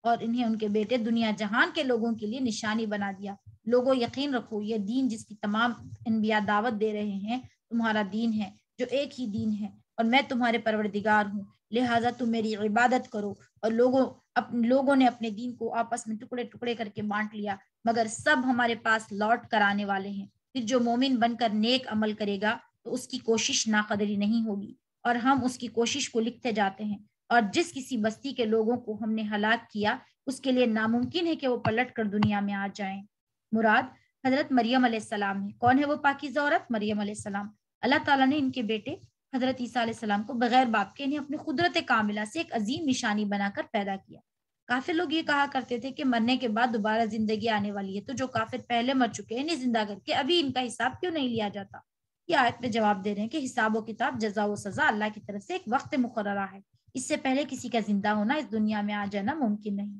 اور انہیں ان کے بیٹے دنیا جہان کے لوگوں کے لیے نشانی بنا دیا۔ لوگوں یقین رکھو، یہ دین جس کی تمام انبیاء دعوت دے رہے ہیں تمہارا دین ہے، جو ایک ہی دین ہے، اور میں تمہارے پروردگار ہوں، لہٰذا تم میری عبادت کرو۔ اور لوگوں نے اپنے دین کو آپس میں ٹکڑے ٹکڑے کر کے بانٹ لیا، مگر سب ہمارے پاس لوٹ کر آنے والے ہیں۔ پھر جو مومن بن کر نیک عمل کرے گا تو اس کی کوشش ناقدری نہیں ہوگی، اور ہم اس کی کوشش کو لکھتے جاتے ہیں۔ اور جس کسی بستی کے لوگوں کو ہم نے ہلاک کیا، اس کے لیے ناممکن ہے کہ وہ پلٹ کر دنیا میں آ جائیں۔ مراد حضرت مریم علیہ السلام ہے۔ کون ہے وہ پاکیزہ عورت؟ مریم علیہ السلام۔ اللہ تعالیٰ نے ان کے بیٹے حضرت عیسیٰ علیہ السلام کو بغیر باپ کے انہیں اپنی قدرت کاملہ سے ایک عظیم نشانی بنا کر پیدا کیا۔ کافر لوگ یہ کہا کرتے تھے کہ مرنے کے بعد دوبارہ زندگی آنے والی ہے، تو جو کافر پہلے مر چکے ہیں انہیں زندہ کر کے ابھی ان کا حساب کیوں نہیں لیا جاتا؟ یہ آیت میں جواب دے رہے ہیں کہ حساب و کتاب، جزا و سزا اللہ کی طرف سے ایک وقت مقررہ ہے، اس سے پہلے کسی کا زندہ ہونا، اس دنیا میں آ جانا ممکن نہیں۔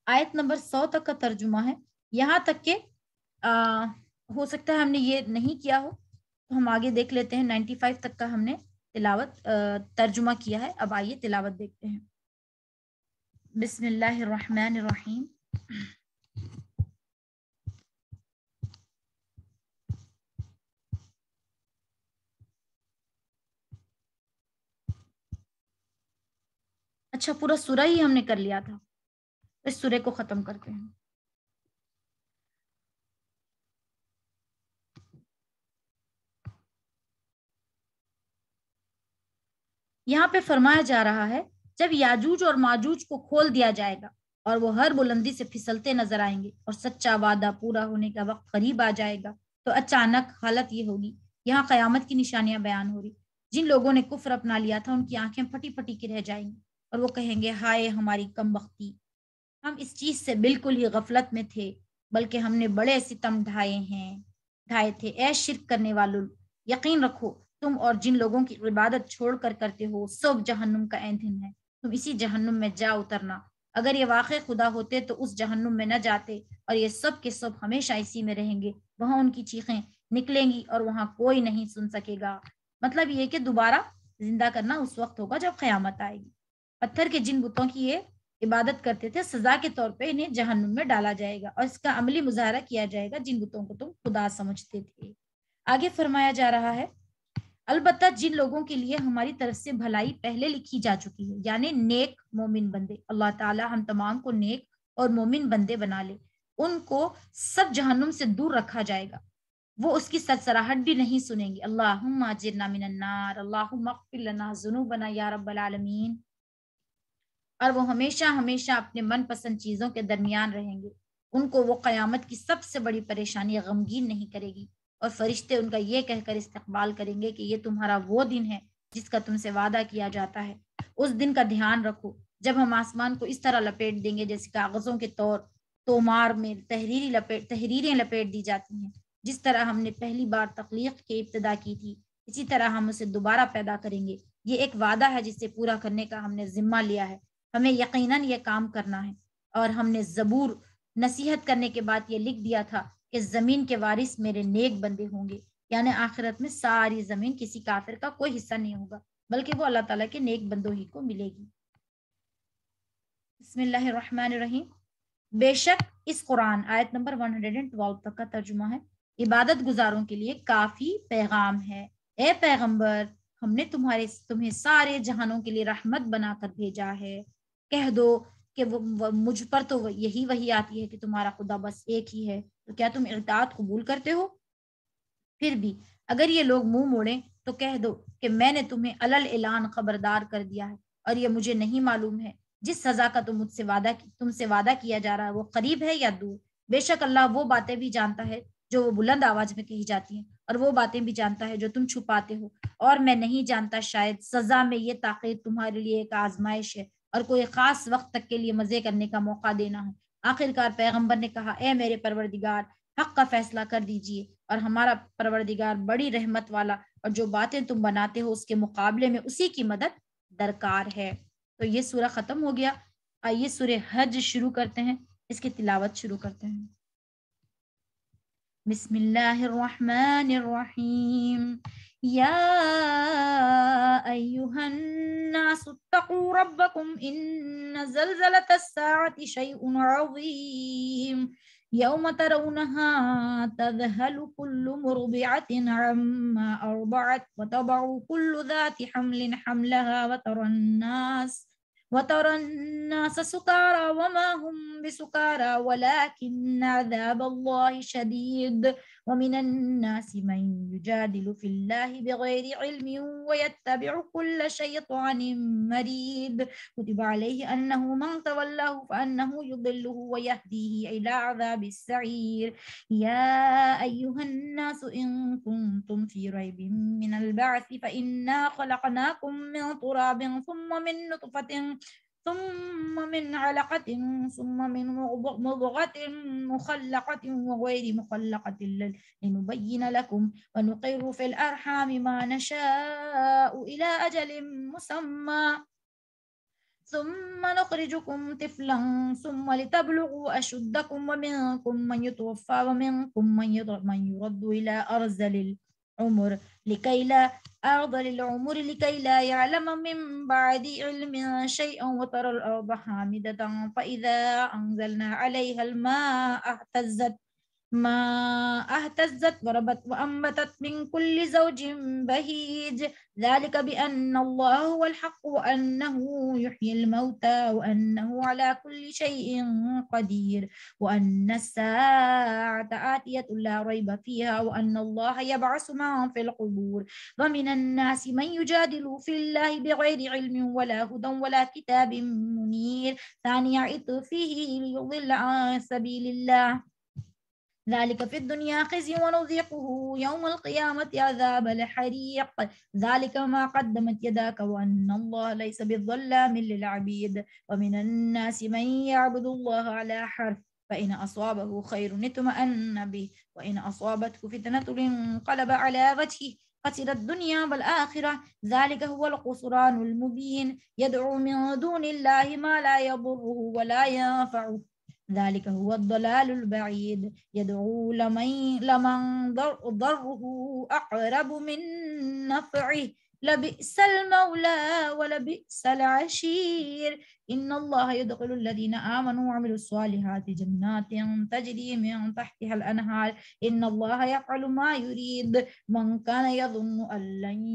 آیت نمبر 100 تک کا ترجمہ ہے، یہاں تک کہ ہو سکتا ہے ہم نے یہ نہیں کیا ہو تو ہم آگے دیکھ لیتے ہیں۔ 95 تک کا ہم نے تلاوت ترجمہ کیا ہے، اب آئیے تلاوت دیکھتے ہیں۔ بسم اللہ الرحمن الرحیم۔ اچھا، پورا سورہ ہی ہم نے کر لیا تھا، اس سورہ کو ختم کرتے ہیں۔ یہاں پہ فرمایا جا رہا ہے، جب یاجوج اور ماجوج کو کھول دیا جائے گا اور وہ ہر بلندی سے پھسلتے نظر آئیں گے اور سچا وعدہ پورا ہونے کا وقت قریب آ جائے گا، تو اچانک حالت یہ ہوگی یہاں قیامت کی نشانیاں بیان ہو رہی. جن لوگوں نے کفر اپنا لیا تھا ان کی آنکھیں پھٹی پھٹی کی رہ جائیں گی اور وہ کہیں گے ہائے ہماری کم بختی، ہم اس چیز سے بالکل ہی غفلت میں تھے، بلکہ ہم نے بڑے ستم ڈھائے تھے. اے شرک کرنے والوں، یقین رکھو تم اور جن لوگوں کی عبادت چھوڑ کر کرتے ہو سب جہنم کا ایندھن ہے، تم اسی جہنم میں جا اترنا. اگر یہ واقع خدا ہوتے تو اس جہنم میں نہ جاتے، اور یہ سب کے سب ہمیشہ اسی میں رہیں گے. وہاں ان کی چیخیں نکلیں گی اور وہاں کوئی نہیں سن سکے گا. مطلب یہ کہ دوبارہ زندہ کرنا اس وقت ہوگا جب قیامت آئے گی. پتھر کے جن بتوں کی یہ عبادت کرتے تھے سزا کے طور پہ انہیں جہنم میں ڈالا جائے گا، اور اس کا عملی مظاہرہ کیا جائے گا جن بتوں کو تم خدا سمجھتے تھے. آگے فرمایا جا رہا ہے البتہ جن لوگوں کے لیے ہماری طرف سے بھلائی پہلے لکھی جا چکی ہے، یعنی نیک مومن بندے، اللہ تعالی ہم تمام کو نیک اور مومن بندے بنا لے، ان کو سب جہنم سے دور رکھا جائے گا، وہ اس کی سرسراہٹ بھی نہیں سنیں گے. اللہم اجرنا من النار، اللہم اغفر لنا ذنوبنا یا رب العالمین. اور وہ ہمیشہ ہمیشہ اپنے من پسند چیزوں کے درمیان رہیں گے. ان کو وہ قیامت کی سب سے بڑی پریشانی غمگین نہیں کرے گی، اور فرشتے ان کا یہ کہہ کر استقبال کریں گے کہ یہ تمہارا وہ دن ہے جس کا تم سے وعدہ کیا جاتا ہے. اس دن کا دھیان رکھو جب ہم آسمان کو اس طرح لپیٹ دیں گے جیسے کاغذوں کے تومار میں تحریریں لپیٹ دی جاتی ہیں. جس طرح ہم نے پہلی بار تخلیق کی ابتدا کی تھی اسی طرح ہم اسے دوبارہ پیدا کریں گے. یہ ایک وعدہ ہے جسے پورا کرنے کا ہم نے ذمہ لیا ہے. ہمیں یقیناً یہ کام کرنا ہے. اور ہم نے زبور نصیحت کرنے کے بعد یہ لکھ دیا تھا کہ زمین کے وارث میرے نیک بندے ہوں گے، یعنی آخرت میں ساری زمین کسی کافر کا کوئی حصہ نہیں ہوگا بلکہ وہ اللہ تعالیٰ کے نیک بندوں ہی کو ملے گی. بسم اللہ الرحمن الرحیم. بے شک اس قرآن آیت نمبر 112 تک کا ترجمہ ہے عبادت گزاروں کے لیے کافی پیغام ہے. اے پیغمبر ہم نے تمہیں سارے جہانوں کے لیے رحمت بنا کر بھیجا ہے. کہہ دو کہ مجھ پر تو یہی وحی آتی ہے کہ تمہارا خدا بس ایک ہی ہے، تو کیا تم اطاعت قبول کرتے ہو؟ پھر بھی اگر یہ لوگ منہ موڑیں تو کہہ دو کہ میں نے تمہیں علل اعلان خبردار کر دیا ہے، اور یہ مجھے نہیں معلوم ہے جس سزا کا تم سے وعدہ کیا جا رہا ہے وہ قریب ہے یا دور. بے شک اللہ وہ باتیں بھی جانتا ہے جو وہ بلند آواز میں کہی جاتی ہیں، اور وہ باتیں بھی جانتا ہے جو تم چھپاتے ہو. اور میں نہیں جانتا شاید سزا میں یہ تاخیر تمہارے لیے ایک آزمائش ہے اور کوئی خاص وقت تک کے لیے مزے کرنے کا موقع دینا ہے. آخرکار پیغمبر نے کہا اے میرے پروردگار حق کا فیصلہ کر دیجئے، اور ہمارا پروردگار بڑی رحمت والا، اور جو باتیں تم بناتے ہو اس کے مقابلے میں اسی کی مدد درکار ہے. تو یہ سورہ ختم ہو گیا. آئیے سورہ حج شروع کرتے ہیں، اس کی تلاوت شروع کرتے ہیں. بسم اللہ الرحمن الرحیم. یا ایہا الناس اتقوا ربکم ان زلزلۃ الساعۃ شیء عظیم یوم ترونها تذهل كل مرضعة عما أرضعت وتضع كل ذات حمل حملها وترى الناس سكارى وما هم بسكارى ولكن عذاب الله شديد ومن الناس من يجادل في الله بغير علم ويتبع كل شيطان مريد كتب عليه أنه من تولاه فأنه يضله ويهديه إلى عذاب السعير. يا أيها الناس إن كنتم في ريب من البعث فإنا خلقناكم من تراب ثم من نطفة ثم من علقة ثم من مضغة مخلقة وغير مخلقة لنبين لكم ونقر في الأرحام ما نشاء إلى أجل مسمى ثم نخرجكم طفلا ثم لتبلغوا أشدكم ومنكم من يتوفى ومنكم من يرد إلى أرذل العمر لكي لا يعلم من بعد علم شيئا وترى الأرض حامدة فإذا أنزلنا عليها الماء اهتزت وربت وأنبتت من كل زوج بهيج ذلك بأن الله هو الحق وأنه يحيي الموتى وأنه على كل شيء قدير وأن الساعة آتية لا ريب فيها وأن الله يبعث من في القبور ومن الناس من يجادل في الله بغير علم ولا هدى ولا كتاب منير ثاني عطفه ليضل عن سبيل الله ذلك في الدنيا خزي ونذيقه يوم القيامة عذاب الحريق ذلك ما قدمت يداك وأن الله ليس بالظلام للعبيد ومن الناس من يعبد الله على حرف فإن أصابه خير اطمأن به وإن أصابته فتنة انقلب على وجهه خسر الدنيا والآخرة ذلك هو الخسران المبين يدعو من دون الله ما لا يضره ولا ينفعه ذلك هو الضلال البعيد يدعو لمن ضره أقرب من نفعه لبئس المولى ولبئس العشير إن الله يدخل الذين آمنوا وعملوا الصالحات جنات تجري من تحتها الأنهار إن الله يفعل ما يريد من كان يظن أن لن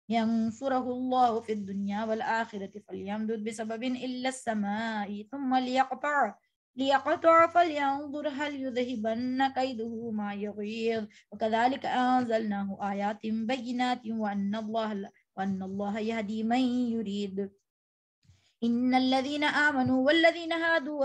ينصره الله في الدنيا والآخرة فليمدد بسبب إلا السماء ثم ليقطع فلينظر هل يذهبن كيده ما يغيظ وكذلك أنزلناه آيات بينات وأن الله يهدي من يريد إن الذين آمنوا والذين هادوا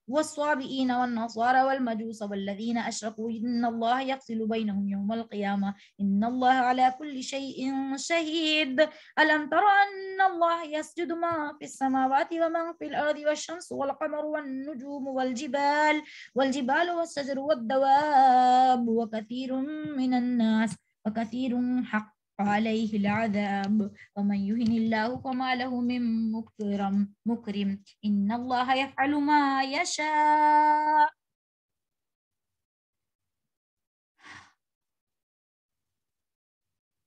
والصابئين والنصارى والمجوس والذين أشركوا إن الله يفصل بينهم يوم القيامة إن الله على كل شيء شهيد ألم تر أن الله يسجد ما في السماوات ومن في الأرض والشمس والقمر والنجوم والجبال والشجر والدواب وكثير من الناس وكثير حق عليه العذاب ومن يهن الله فما له من مكرم إن الله يفعل ما يشاء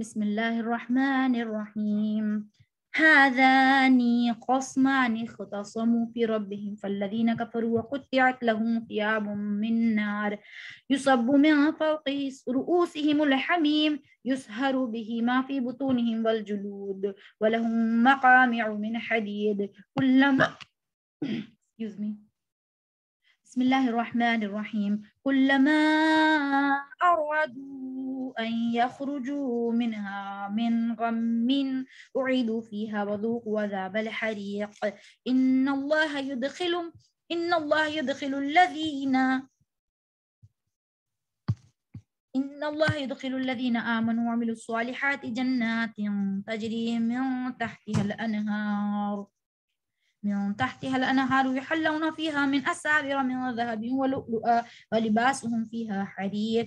بسم الله الرحمن الرحيم هذان خصمان اختصموا في ربهم فالذين كفروا وقطعت لهم ثياب من نار يصب من فوق رؤوسهم الحميم يسهر به ما في بطونهم والجلود ولهم مقامع من حديد كلما بسم الله الرحمن الرحيم كلما أرادوا أن يخرجوا منها من غم أعيدوا فيها وذوقوا عذاب الحريق إن الله يدخل الذين آمنوا وعملوا الصالحات جنات تجري من تحتها الأنهار يحلون فيها من أساور من ذهب ولؤلؤا ولباسهم فيها حرير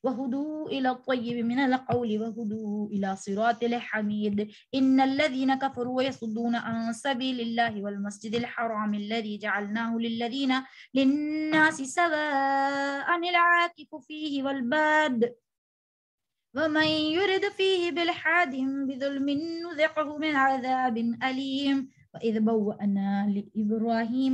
وهدوا إلى الطيب من القول وهدوا إلى صراط الحميد إن الذين كفروا ويصدون عن سبيل الله والمسجد الحرام الذي جعلناه للناس سواء العاكف فيه والباد ومن يرد فيه بالحاد بظلم نذقه من عذاب أليم وإذ بوأنا لإبراهيم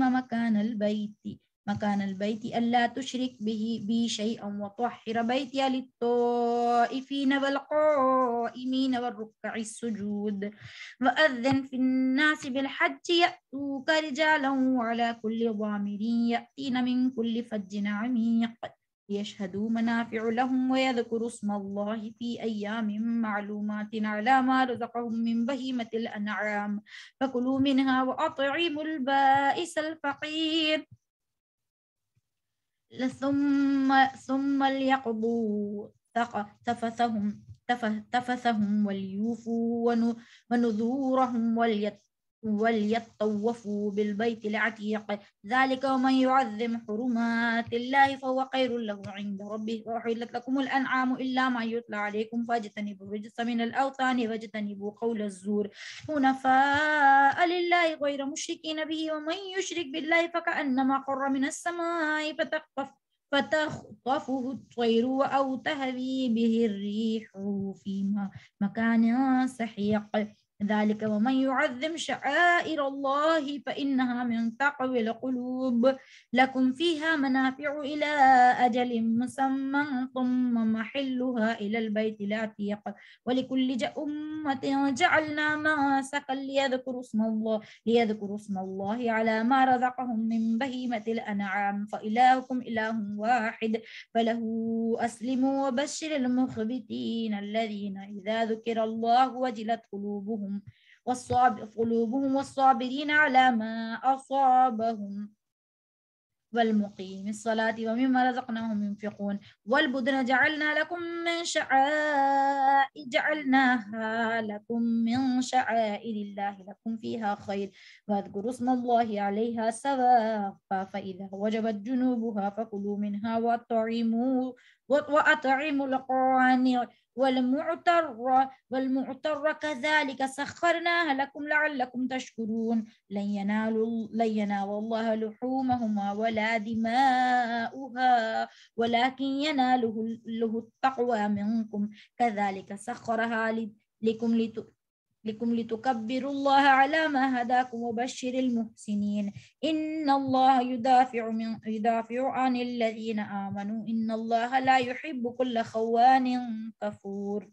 مكان البيت ألا تشرك بي شيئا وطهر بيتي للطائفين والقائمين والركع السجود وأذن في الناس بالحج يأتوك رجالا وعلى كل ضامر يأتين من كل فج عميق ليشهدوا منافع لهم ويذكروا اسم الله في أيام معلومات على ما رزقهم من بهيمة الأنعام فكلوا منها وأطعموا البائس الفقير ثم ليقضوا تفثهم وليوفوا ونذورهم وَلْيَطَّوَّفُوا بِالْبَيْتِ الْعَتِيقِ ذَلِكَ وَمَنْ يُعَظِّمْ حُرُمَاتِ اللَّهِ فَهُوَ خَيْرٌ لَهُ عِنْدَ رَبِّهِ وَأُحِلَّتْ لَكُمُ الْأَنْعَامُ إِلَّا مَا يُتْلَى عَلَيْكُمْ فَاجْتَنِبُوا الرِّجْسَ مِنَ الْأَوْثَانِ وَاجْتَنِبُوا قَوْلَ الزُّورِ حُنَفَاءَ لِلَّهِ غَيْرَ مُشْرِكِينَ بِهِ وَمَنْ يُشْرِكْ بِاللَّهِ فَكَأَنَّمَا خَرَّ مِنَ السَّمَاءِ فتخطفه الطير أو تهوي به الريح في مكان سحيق ذلك ومن يعظم شعائر الله فإنها من تقوى القلوب لكم فيها منافع إلى أجل مسمى ثم محلها إلى البيت العتيق ولكل أمة جعلنا منسكا ليذكروا اسم الله على ما رزقهم من بهيمة الأنعام فإلهكم إله واحد فله أسلموا وبشر المخبتين الذين إذا ذكر الله وجلت قلوبهم والصابرين على ما أصابهم والمقيم الصلاة ومما رزقناهم ينفقون والبدن جعلناها لكم من شعائر الله لكم فيها خير واذكروا اسم الله عليها سوافا فإذا وجبت جنوبها فكلوا منها وأطعموا القانع والمعتر كذلك سخرناها لكم لعلكم تشكرون لن ينال الله لحومهما ولا دماؤها ولكن يناله التقوى منكم كذلك سخرها لكم لتكبروا الله على ما هداكم وبشر المحسنين إن الله يدافع عن الذين آمنوا إن الله لا يحب كل خوان كفور.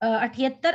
78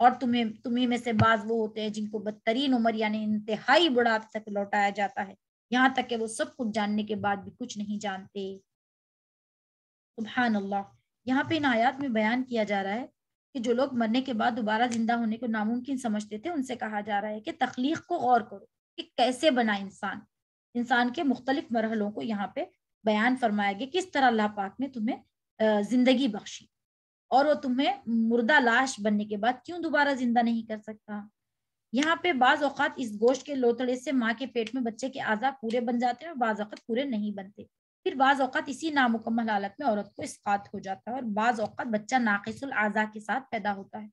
اور تمہیں میں سے بعض وہ ہوتے ہیں جن کو بدترین عمر یعنی انتہائی بڑھاپے تک لوٹایا جاتا ہے، یہاں تک کہ وہ سب کچھ جاننے کے بعد بھی کچھ نہیں جانتے۔ سبحان اللہ۔ یہاں پہ ان آیات میں بیان کیا جا رہا ہے کہ جو لوگ مرنے کے بعد دوبارہ زندہ ہونے کو ناممکن سمجھتے تھے، ان سے کہا جا رہا ہے کہ تخلیق کو غور کرو کہ کیسے بنا انسان کے مختلف مرحلوں کو یہاں پہ بیان فرمایا گیا، کس طرح اللہ پاک نے تمہیں زندگی بخشی، اور وہ تمہیں مردہ لاش بننے کے بعد کیوں دوبارہ زندہ نہیں کر سکتا۔ یہاں پہ بعض اوقات اس گوشت کے لوتڑے سے ماں کے پیٹ میں بچے کے اعضاء پورے بن جاتے ہیں اور بعض اوقات پورے نہیں بنتے، پھر بعض اوقات اسی نامکمل حالت میں عورت کو اسقاط ہو جاتا ہے، اور بعض اوقات بچہ ناقص الاعضاء کے ساتھ پیدا ہوتا ہے،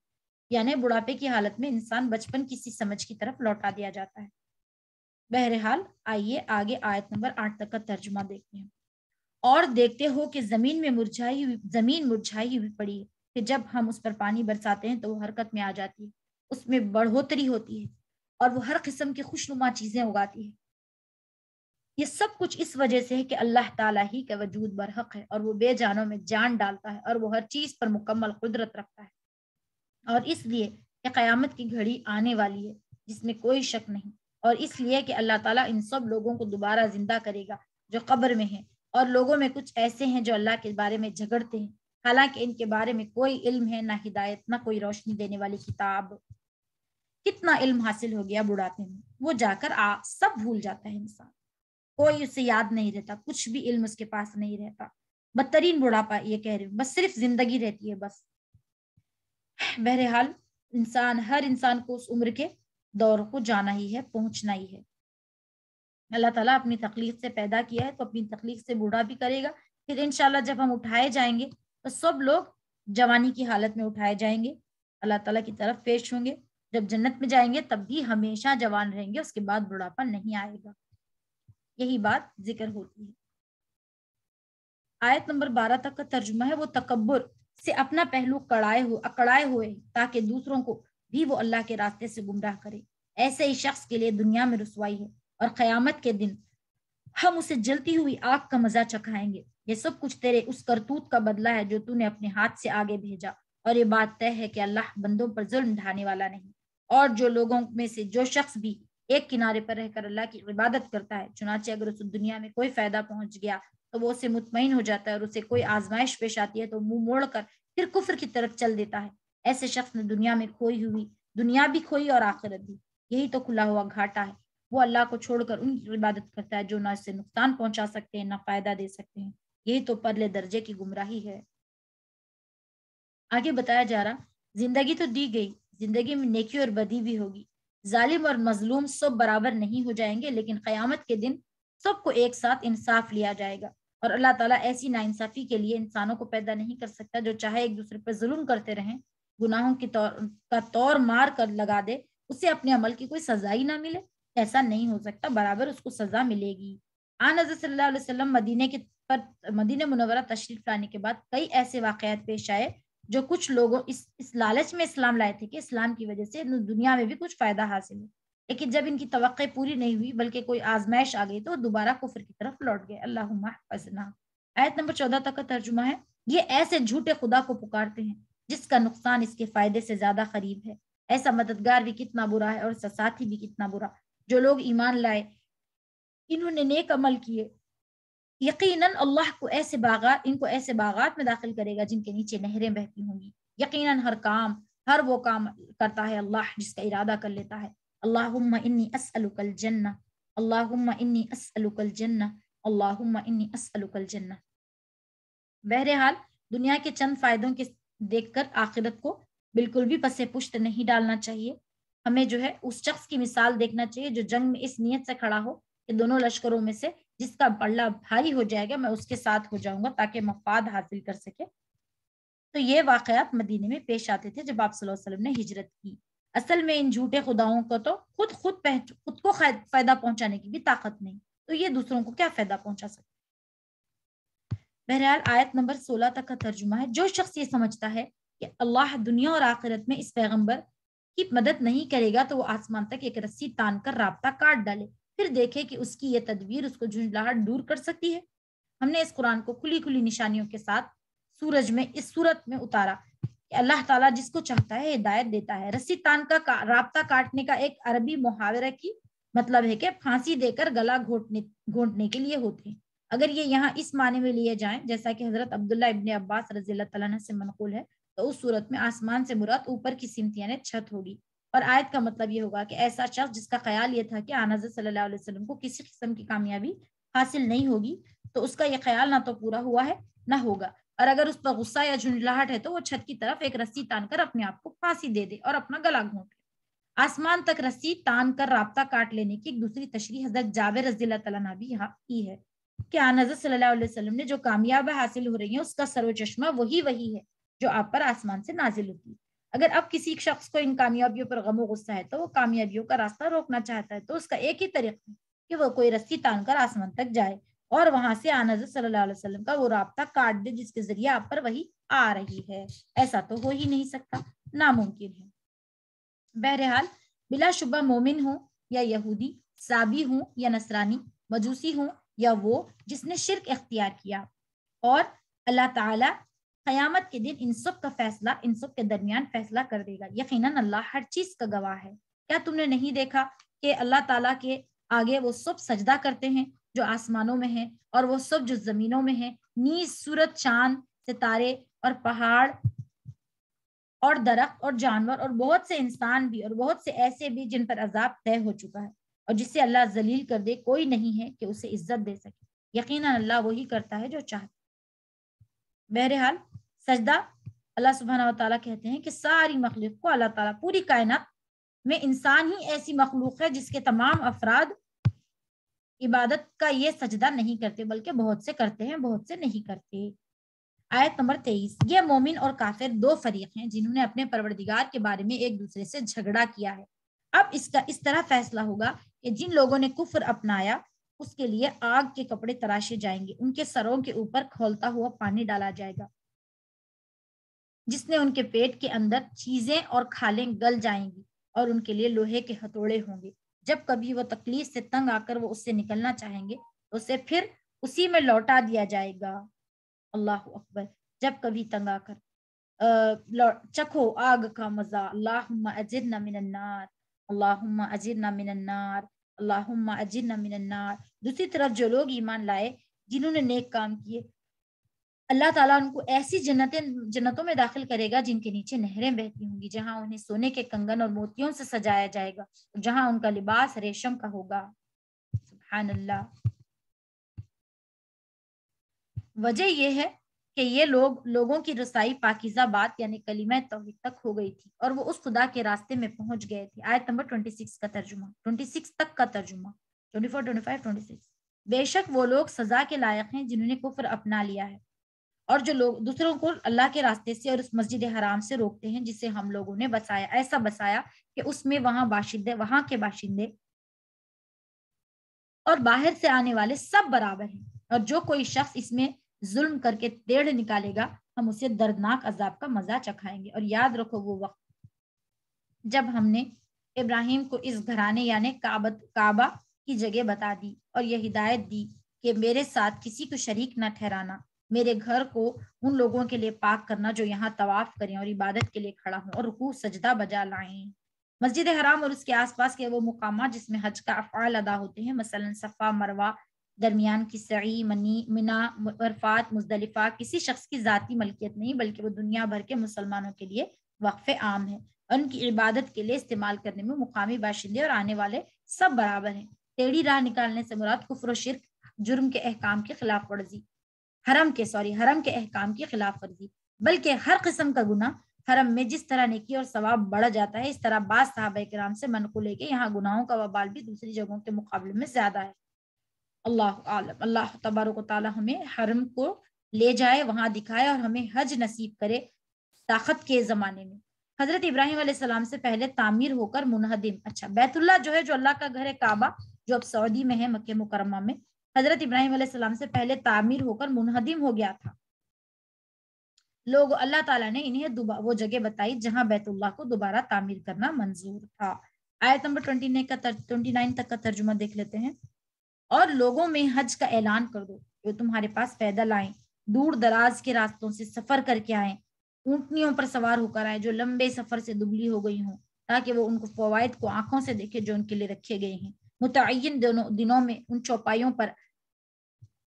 یعنی بڑھاپے کی حالت میں انسان بچپن کسی سمجھ کی طرف لوٹا دیا جاتا ہے۔ بہرحال آئیے آگے آیت نمبر 8 تک کا ترجمہ دیکھتے ہیں۔ اور دیکھتے ہو کہ زمین مرجھائی ہوئی پڑی ہے، کہ جب ہم اس پر پانی برساتے ہیں تو وہ حرکت میں آ جاتی ہے، اس میں بڑھوتری ہوتی ہے اور وہ ہر قسم کی خوشنما چیزیں اگاتی ہے۔ یہ سب کچھ اس وجہ سے ہے کہ اللہ تعالیٰ ہی کا وجود برحق ہے، اور وہ بے جانوں میں جان ڈالتا ہے، اور وہ ہر چیز پر مکمل قدرت رکھتا ہے، اور اس لیے کہ قیامت کی گھڑی آنے والی ہے جس میں کوئی شک نہیں، اور اس لیے کہ اللہ تعالیٰ ان سب لوگوں کو دوبارہ زندہ کرے گا جو قبر میں ہیں، اور لوگوں میں کچھ ایسے ہیں جو اللہ کے بارے میں جھگڑتے ہیں، حالانکہ ان کے بارے میں کوئی علم ہے، نہ ہدایت، نہ کوئی روشنی دینے والی کتاب۔ کتنا علم حاصل ہو گیا بڑھاپے میں، وہ جا کر سب بھول جاتا ہے انسان، کوئی اسے یاد نہیں رہتا، کچھ بھی علم اس کے پاس نہیں رہتا، بدترین بڑھاپا یہ کہہ رہی ہوں، بس صرف زندگی رہتی ہے بس۔ بہرحال ہر انسان کو اس عمر کے دور کو جانا ہی ہے، پہنچنا ہی ہے۔ اللہ تعالیٰ اپنی تخلیق سے پیدا کیا ہے تو اپنی تخلیق سے بوڑھا بھی کرے گا، پھر انشاءاللہ جب ہم اٹھائے جائیں گے تو سب لوگ جوانی کی حالت میں اٹھائے جائیں گے، اللہ تعالیٰ کی طرف پیش ہوں گے، جب جنت میں جائیں گے تب بھی ہمیشہ جوان رہیں گے، اس کے بعد بڑھاپا نہیں آئے گا، یہی بات ذکر ہوتی ہے۔ آیت نمبر 12 تک کا ترجمہ ہے، وہ تکبر سے اپنا پہلو اکڑائے ہوئے تاکہ دوسروں کو بھی وہ اللہ کے راستے سے گمراہ کرے، ایسے ہی شخص کے لیے دنیا میں رسوائی ہے، اور قیامت کے دن ہم اسے جلتی ہوئی آگ کا مزہ چکھائیں گے، یہ سب کچھ تیرے اس کرتوت کا بدلہ ہے جو تو نے اپنے ہاتھ سے آگے بھیجا، اور یہ بات طے ہے کہ اللہ بندوں پر ظلم ڈھانے والا نہیں۔ اور جو لوگوں میں سے جو شخص بھی ایک کنارے پر رہ کر اللہ کی عبادت کرتا ہے، چنانچہ اگر اس دنیا میں کوئی فائدہ پہنچ گیا تو وہ اسے مطمئن ہو جاتا ہے، اور اسے کوئی آزمائش پیش آتی ہے تو منہ موڑ کر پھر کفر کی طرف چل دیتا ہے، ایسے شخص نے دنیا بھی کھوئی اور آخرت بھی، یہی تو کھلا ہوا گھاٹا ہے۔ وہ اللہ کو چھوڑ کر ان کی عبادت کرتا ہے جو نہ اس سے نقصان پہنچا سکتے ہیں نہ فائدہ دے سکتے ہیں، یہی تو پرلے درجے کی گمراہی ہے۔ آگے بتایا جا رہا، زندگی تو دی گئی، زندگی میں نیکی اور بدی بھی ہوگی، ظالم اور مظلوم سب برابر نہیں ہو جائیں گے، لیکن قیامت کے دن سب کو ایک ساتھ انصاف لیا جائے گا، اور اللہ تعالیٰ ایسی ناانصافی کے لیے انسانوں کو پیدا نہیں کر سکتا جو چاہے ایک دوسرے پر ظلم کرتے رہیں، گناہوں کا طور مار کر لگا دے، اسے اپنے عمل کی کوئی سزا ہی نہ ملے، ایسا نہیں ہو سکتا، برابر اس کو سزا ملے گی۔ آن حضرت صلی اللہ علیہ وسلم مدینہ منورہ تشریف لانے کے بعد کئی ایسے واقعات پیش آئے جو کچھ لوگوں اس لالچ میں اسلام لائے تھے کہ اسلام کی وجہ سے دنیا میں بھی کچھ فائدہ حاصل ہے، لیکن جب ان کی توقع پوری نہیں ہوئی بلکہ کوئی آزمائش آ گئی تو دوبارہ کفر کی طرف لوٹ گئے۔ اللہم احفظنا۔ آیت نمبر 14 تک کا ترجمہ ہے، یہ ایسے جھوٹے خدا کو پکارتے ہیں جس کا نقصان اس کے فائدے سے زیادہ قریب ہے، ایسا مددگار بھی کتنا برا ہے اور ایسا ساتھی بھی کتنا برا۔ جو لوگ ایمان لائے، انہوں نے نیک عمل کیے، یقیناً اللہ ان کو ایسے باغات میں داخل کرے گا جن کے نیچے نہریں بہتی ہوں گی، یقیناً ہر وہ کام کرتا ہے اللہ جس کا ارادہ کر لیتا ہے۔ اللہم انی اسألک الجنہ، اللہم انی اسألک الجنہ، اللہم انی اسألک الجنہ۔ بہرحال دنیا کے چند فائدوں کے دیکھ کر آخرت کو بالکل بھی پس پشت نہیں ڈالنا چاہیے، ہمیں جو ہے اس شخص کی مثال دیکھنا چاہیے جو جنگ میں اس نیت سے کھڑا ہو کہ دونوں لشکروں میں سے جس کا پلڑا بھاری ہو جائے گا میں اس کے ساتھ ہو جاؤں گا تاکہ مفاد حاصل کر سکے۔ تو یہ واقعات مدینے میں پیش آتے تھے جب آپ صلی اللہ علیہ وسلم نے ہجرت کی۔ اصل میں ان جھوٹے خداؤں کو تو خود کو فائدہ پہنچانے کی بھی طاقت نہیں، تو یہ دوسروں کو کیا فائدہ پہنچا سکتے۔ بہرحال آیت نمبر 16 تک کا ترجمہ ہے، جو شخص یہ سمجھتا ہے کہ اللہ دنیا اور آخرت میں اس پیغمبر کی مدد نہیں کرے گا تو وہ آسمان تک ایک رسی تان کر رابطہ کاٹ ڈالے، پھر دیکھے کہ اس کی یہ تدبیر اس کو جھنجھلاہٹ دور کر سکتی ہے۔ ہم نے اس قرآن کو کھلی نشانیوں کے ساتھ سورج میں اس صورت میں اتارا کہ کہ اللہ تعالیٰ جس کو چاہتا ہے ہدایت دیتا ہے۔ رسی تان کا رابطہ کاٹنے کا ایک عربی محاورہ کی مطلب ہے کہ پھانسی دے کر گلا گھونٹنے کے لیے ہوتے ہیں۔ اگر یہ یہاں اس معنی میں لیے جائیں جیسا کہ حضرت عبداللہ ابن عباس رضی اللہ تعالیٰ عنہ سے منقول ہے، تو اس صورت میں آسمان سے مراد اوپر کی سمت یعنی چھت ہوگی، اور آیت کا مطلب یہ ہوگا کہ ایسا شخص جس کا خیال یہ تھا کہ آن حضرت صلی اللہ علیہ وسلم کو کسی قسم کی کامیابی حاصل نہیں ہوگی، تو اس کا یہ خیال نہ تو پورا ہوا ہے نہ ہوگا، اور اگر اس پر غصہ یا جھنجھلاہٹ ہے تو وہ چھت کی طرف ایک رسی تان کر اپنے آپ کو پھانسی دے دے اور اپنا گلا گھونٹ لے۔ آسمان تک رسی تان کر رابطہ کاٹ لینے کی ایک دوسری تشریح حضرت جابر رضی اللہ تعالیٰ نے بھی یہاں کی ہے کہ آن حضرت صلی اللہ علیہ وسلم نے جو کامیابی حاصل ہو رہی ہیں اس کا سرو چشمہ وہی ہے جو آپ پر آسمان سے نازل ہوتی ہے۔ اگر اب کسی شخص کو ان کامیابیوں پر غم و غصہ ہے تو وہ کامیابیوں کا راستہ روکنا چاہتا ہے، تو اس کا ایک ہی طریقہ ہے کہ وہ کوئی رسی تان کر آسمان تک جائے اور وہاں سے آن حضرت صلی اللہ علیہ وسلم کا وہ رابطہ کاٹ دے جس کے ذریعے آپ پر وہی آ رہی ہے۔ ایسا تو ہو ہی نہیں سکتا، ناممکن ہے۔ بہرحال بلا شبہ مومن ہوں یا یہودی، سابی ہوں یا نصرانی، مجوسی ہوں یا وہ جس نے شرک اختیار کیا، اور اللہ تعالی قیامت کے دن ان سب کا فیصلہ ان سب کے درمیان فیصلہ کر دے گا۔ یقیناً اللہ ہر چیز کا گواہ ہے۔ کیا تم نے نہیں دیکھا کہ اللہ تعالیٰ کے آگے وہ سب سجدہ کرتے ہیں جو آسمانوں میں ہیں اور وہ سب جو زمینوں میں ہیں، نیز سورج، چاند، ستارے اور پہاڑ اور درخت اور جانور اور بہت سے انسان بھی اور بہت سے ایسے بھی جن پر عذاب طے ہو چکا ہے، اور جسے اللہ ذلیل کر دے کوئی نہیں ہے کہ اسے عزت دے سکے۔ یقیناً اللہ وہی کرتا ہے جو چاہتا۔ بہرحال سجدہ، اللہ سبحانہ و تعالیٰ کہتے ہیں کہ ساری مخلوق کو اللہ تعالیٰ، پوری کائنات میں انسان ہی ایسی مخلوق ہے جس کے تمام افراد عبادت کا یہ سجدہ نہیں کرتے، بلکہ بہت سے کرتے ہیں بہت سے نہیں کرتے۔ آیت نمبر 23، یہ مومن اور کافر دو فریق ہیں جنہوں نے اپنے پروردگار کے بارے میں ایک دوسرے سے جھگڑا کیا ہے۔ اب اس کا اس طرح فیصلہ ہوگا کہ جن لوگوں نے کفر اپنایا اس کے لیے آگ کے کپڑے تراشے جائیں گے، ان کے سروں کے اوپر کھولتا ہوا پانی ڈالا جائے گا، جس نے ان کے پیٹ کے اندر چیزیں اور کھالیں گل جائیں گی، اور ان کے لیے لوہے کے ہتھوڑے ہوں گے۔ جب کبھی وہ تکلیف سے تنگ آ کر وہ اس سے نکلنا چاہیں گے تو اسے پھر اسی میں لوٹا دیا جائے گا۔ اللہ اکبر۔ جب کبھی تنگ آ کر چکھو آگ کا مزہ، اللہم اجرنا من النار، اللہم اجرنا من النار، اللہم اجرنا من النار۔ دوسری طرف جو لوگ ایمان لائے، جنہوں نے نیک کام کیے، اللہ تعالیٰ ان کو ایسی جنتوں میں داخل کرے گا جن کے نیچے نہریں بہتی ہوں گی، جہاں انہیں سونے کے کنگن اور موتیوں سے سجایا جائے گا، جہاں ان کا لباس ریشم کا ہوگا۔ سبحان اللہ۔ وجہ یہ ہے کہ یہ لوگوں کی رسائی پاکیزہ بات یعنی کلمہ توحید تک ہو گئی تھی، اور وہ اس خدا کے راستے میں پہنچ گئے تھے۔ آیت نمبر 26 کا ترجمہ، 26 تک کا ترجمہ، 24، 25، 26۔ بے شک وہ لوگ سزا کے لائق ہیں جنہوں نے کفر اپنا لیا ہے، اور جو لوگ دوسروں کو اللہ کے راستے سے اور اس مسجد حرام سے روکتے ہیں جسے ہم لوگوں نے بسایا، ایسا بسایا کہ اس میں وہاں کے باشندے اور باہر سے آنے والے سب برابر ہیں، اور جو کوئی شخص اس میں ظلم کر کے ٹیڑھ نکالے گا ہم اسے دردناک عذاب کا مزہ چکھائیں گے۔ اور یاد رکھو وہ وقت جب ہم نے ابراہیم کو اس گھرانے یعنی کعبہ کی جگہ بتا دی اور یہ ہدایت دی کہ میرے ساتھ کسی کو شریک نہ ٹھہرانا، میرے گھر کو ان لوگوں کے لیے پاک کرنا جو یہاں طواف کریں اور عبادت کے لیے کھڑا ہوں اور رکوع سجدہ بجا لائیں۔ مسجد حرام اور اس کے آس پاس کے وہ مقامات جس میں حج کا افعال ادا ہوتے ہیں، مثلا صفا، مروہ، درمیان کی سعی، منا، عرفات، مزدلفہ، کسی شخص کی ذاتی ملکیت نہیں بلکہ وہ دنیا بھر کے مسلمانوں کے لیے وقف عام ہے، اور ان کی عبادت کے لیے استعمال کرنے میں مقامی باشندے اور آنے والے سب برابر ہیں۔ ٹیڑھی راہ نکالنے سے مراد کفر و شرک، جرم کے احکام کی خلاف ورزی، حرم کے احکام کی خلاف ورزی، بلکہ ہر قسم کا گناہ۔ حرم میں جس طرح نیکی اور ثواب بڑھ جاتا ہے، اس طرح بعض صحابہ کرام سے منقول ہے کہ یہاں گناہوں کا وبال بھی دوسری جگہوں کے مقابلے میں زیادہ ہے۔ اللہ عالم۔ اللہ تبارک و تعالی ہمیں حرم کو لے جائے، وہاں دکھائے اور ہمیں حج نصیب کرے طاقت کے زمانے میں۔ حضرت ابراہیم علیہ السلام سے پہلے تعمیر ہو کر منہدم، اچھا بیت اللہ جو ہے، جو اللہ کا گھر ہے، کعبہ جو اب سعودی میں ہے، مکہ مکرمہ میں، حضرت ابراہیم علیہ السلام سے پہلے تعمیر ہو کر منہدم ہو گیا تھا۔ اللہ تعالیٰ نے انہیں وہ جگہ بتائی جہاں بیت اللہ کو دوبارہ تعمیر کرنا منظور تھا۔ آیت نمبر 29 تک کا ترجمہ دیکھ لیتے ہیں۔ اور لوگوں میں حج کا اعلان کر دو جو تمہارے پاس پیدل آئیں، دور دراز کے راستوں سے سفر کر کے آئیں، اونٹنیوں پر سوار ہو کر آئے جو لمبے سفر سے دبلی ہو گئی ہوں، تاکہ وہ ان کو فوائد کو آنکھوں سے دیکھے جو ان کے لیے رکھے گئے ہیں۔ متعین دنوں میں ان چوپایوں پر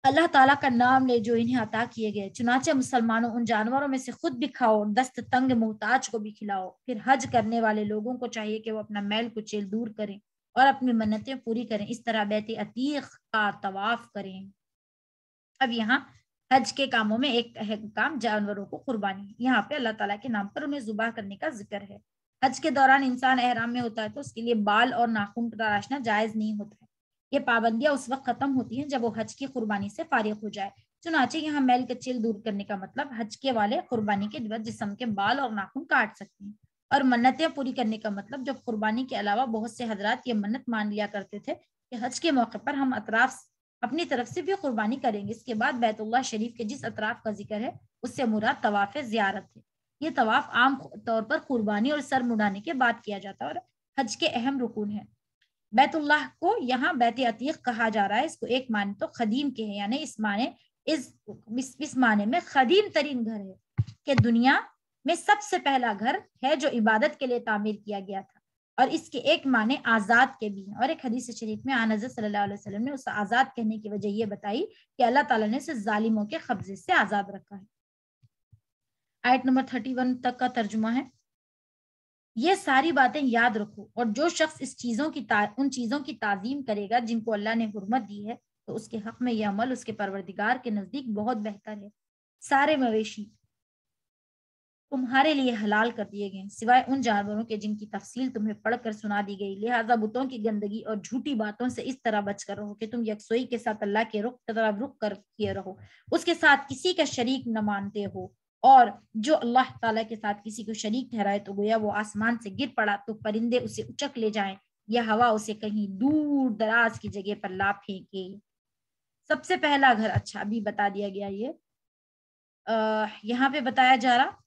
اللہ تعالیٰ کا نام لے جو انہیں عطا کیے گئے۔ چنانچہ مسلمانوں ان جانوروں میں سے خود بھی کھاؤ اور دست تنگ محتاج کو بھی کھلاؤ۔ پھر حج کرنے والے لوگوں کو چاہیے کہ وہ اپنا میل کچیل دور کریں اور اپنی منتیں پوری کریں، اس طرح بیت عتیق کا طواف کریں۔ اب یہاں حج کے کاموں میں ایک اہم کام جانوروں کو قربانی ہے۔ یہاں پہ اللہ تعالیٰ کے نام پر انہیں ذبح کرنے کا ذکر ہے۔ حج کے دوران انسان احرام میں ہوتا ہے تو اس کے لیے بال اور ناخن تراشنا جائز نہیں ہوتا ہے۔ یہ پابندیاں اس وقت ختم ہوتی ہیں جب وہ حج کی قربانی سے فارغ ہو جائے۔ چنانچہ یہاں میل کچیل دور کرنے کا مطلب حج کے والے قربانی کے بعد جسم کے بال اور ناخن کاٹ سکتے ہیں، اور منتیں پوری کرنے کا مطلب جب قربانی کے علاوہ بہت سے حضرات یہ منت مان لیا کرتے تھے کہ حج کے موقع پر ہم اطراف اپنی طرف سے بھی قربانی کریں گے۔ اس کے بعد بیت اللہ شریف کے جس اطراف کا ذکر ہے اس سے مراد طواف زیارت ہے۔ یہ طواف عام طور پر قربانی اور سر مڑانے کے بعد کیا جاتا ہے اور حج کے اہم رکن ہے۔ بیت اللہ کو یہاں بیت عتیق کہا جا رہا ہے۔ اس کو ایک معنی تو خدیم کے ہے، یعنی اس معنی میں خدیم ترین گھر ہے کہ دنیا میں سب سے پہلا گھر ہے جو عبادت کے لیے تعمیر کیا گیا تھا، اور اس کے ایک معنی آزاد کے بھی ہیں۔ اور ایک حدیث شریف میں آن حضرت صلی اللہ علیہ وسلم نے اسے آزاد کہنے کی وجہ یہ بتائی کہ اللہ تعالیٰ نے اسے ظالموں کے قبضے سے آزاد رکھا ہے۔ آیت نمبر 31 تک کا ترجمہ ہے، یہ ساری باتیں یاد رکھو، اور جو شخص ان چیزوں کی تعظیم کرے گا جن کو اللہ نے حرمت دی ہے تو اس کے حق میں یہ عمل اس کے پروردگار کے نزدیک بہت بہتر ہے۔ سارے مویشی تمہارے لیے حلال کر دیے گئے سوائے ان جانوروں کے جن کی تفصیل تمہیں پڑھ کر سنا دی گئی، لہٰذا بتوں کی گندگی اور جھوٹی باتوں سے اس طرح بچ کر رہو کہ تم یکسوئی کے ساتھ اللہ کے رخ کر کیے رہو، اس کے ساتھ کسی کا شریک نہ مانتے ہو، اور جو اللہ تعالیٰ کے ساتھ کسی کو شریک ٹھہرائے تو گویا وہ آسمان سے گر پڑا تو پرندے اسے اچک لے جائیں یا ہوا اسے کہیں دور دراز کی جگہ پر لا پھینکے۔ سب سے پہلا گھر، اچھا ابھی بتا دیا گیا، یہ یہاں پہ بتایا جا رہا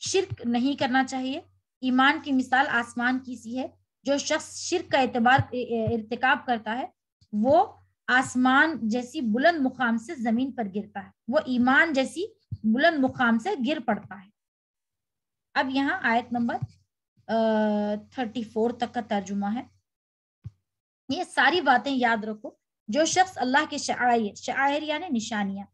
شرک نہیں کرنا چاہیے۔ ایمان کی مثال آسمان کی سی ہے، جو شخص شرک کا ارتکاب کرتا ہے وہ آسمان جیسی بلند مقام سے زمین پر گرتا ہے، وہ ایمان جیسی بلند مقام سے گر پڑتا ہے۔ اب یہاں آیت نمبر 34 تک کا ترجمہ ہے، یہ ساری باتیں یاد رکھو، جو شخص اللہ کے شعائر یعنی نشانیاں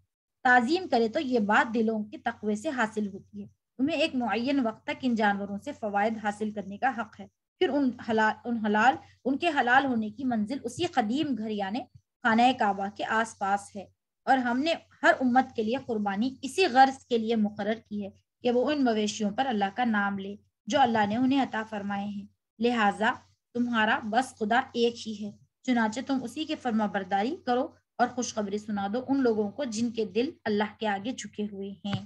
تعظیم کرے تو یہ بات دلوں کے تقوی سے حاصل ہوتی ہے۔ تمہیں ایک معین وقت تک ان جانوروں سے فوائد حاصل کرنے کا حق ہے، پھر ان کے حلال ہونے کی منزل اسی قدیم گھر یعنی خانہ کعبہ کے آس پاس ہے، اور ہم نے ہر امت کے لیے قربانی اسی غرض کے لیے مقرر کی ہے کہ وہ ان مویشیوں پر اللہ کا نام لے جو اللہ نے انہیں عطا فرمائے ہیں، لہٰذا تمہارا بس خدا ایک ہی ہے، چنانچہ تم اسی کے فرما برداری کرو اور خوشخبری سنا دو ان لوگوں کو جن کے دل اللہ کے آگے جھکے ہوئے ہیں۔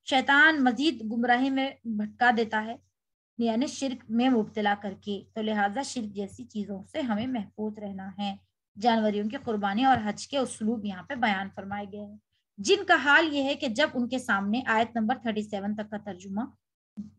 شیطان مزید گمراہی میں بھٹکا دیتا ہے، یعنی شرک میں مبتلا کر کے، تو لہٰذا شرک جیسی چیزوں سے ہمیں محفوظ رہنا ہے۔ جانوریوں کی قربانی اور حج کے اسلوب یہاں پہ بیان فرمائے گئے ہیں، جن کا حال یہ ہے کہ جب ان کے سامنے، آیت نمبر 37 تک کا ترجمہ،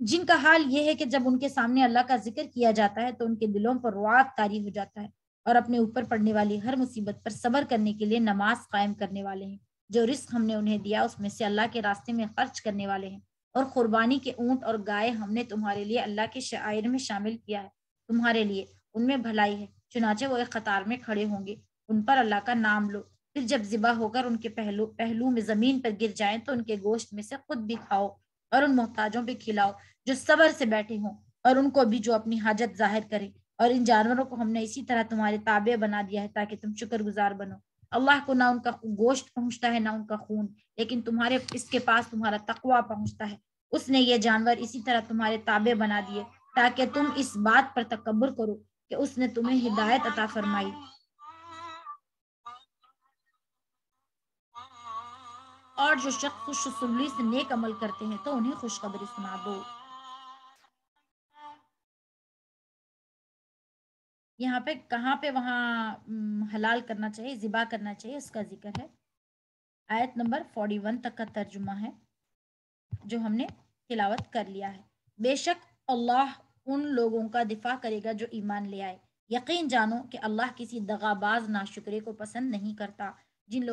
جن کا حال یہ ہے کہ جب ان کے سامنے اللہ کا ذکر کیا جاتا ہے تو ان کے دلوں پر رعب طاری ہو جاتا ہے، اور اپنے اوپر پڑنے والی ہر مصیبت پر صبر کرنے کے لیے نماز قائم کرنے والے ہیں، جو رزق ہم نے انہیں دیا اس میں سے اللہ کے راستے میں خرچ کرنے والے ہیں، اور قربانی کے اونٹ اور گائے ہم نے تمہارے لیے اللہ کے شعائر میں شامل کیا ہے، تمہارے لیے ان میں بھلائی ہے، چنانچہ وہ ایک قطار میں کھڑے ہوں گے، ان پر اللہ کا نام لو، پھر جب ذبح ہو کر ان کے پہلو میں زمین پر گر جائیں تو ان کے گوشت میں سے خود بھی کھاؤ اور ان محتاجوں پہ کھلاؤ جو صبر سے بیٹھے ہوں، اور ان کو بھی جو اپنی حاجت ظاہر کرے، اور ان جانوروں کو ہم نے اسی طرح تمہارے تابع بنا دیا ہے تاکہ تم شکر گزار بنو۔ اللہ کو نہ ان کا گوشت پہنچتا ہے نہ ان کا خون، لیکن تمہارے اس کے پاس تمہارا تقویٰ پہنچتا ہے، اس نے یہ جانور اسی طرح تمہارے تابع بنا دیے تاکہ تم اس بات پر تکبر کرو کہ اس نے تمہیں ہدایت عطا فرمائی، اور جو شخص خوش سبلی سے نیک عمل کرتے ہیں تو انہیں خوشخبری سنا دو۔ یہاں پہ کہاں پہ وہاں حلال کرنا چاہیے، ذبح کرنا چاہیے، اس کا ذکر ہے۔ آیت نمبر 41 تک کا ترجمہ ہے جو ہم نے تلاوت کر لیا ہے۔ بے شک اللہ ان لوگوں کا دفاع کرے گا جو ایمان لے آئے، یقین جانو کہ اللہ کسی دغاباز ناشکرے کو پسند نہیں کرتا۔ جن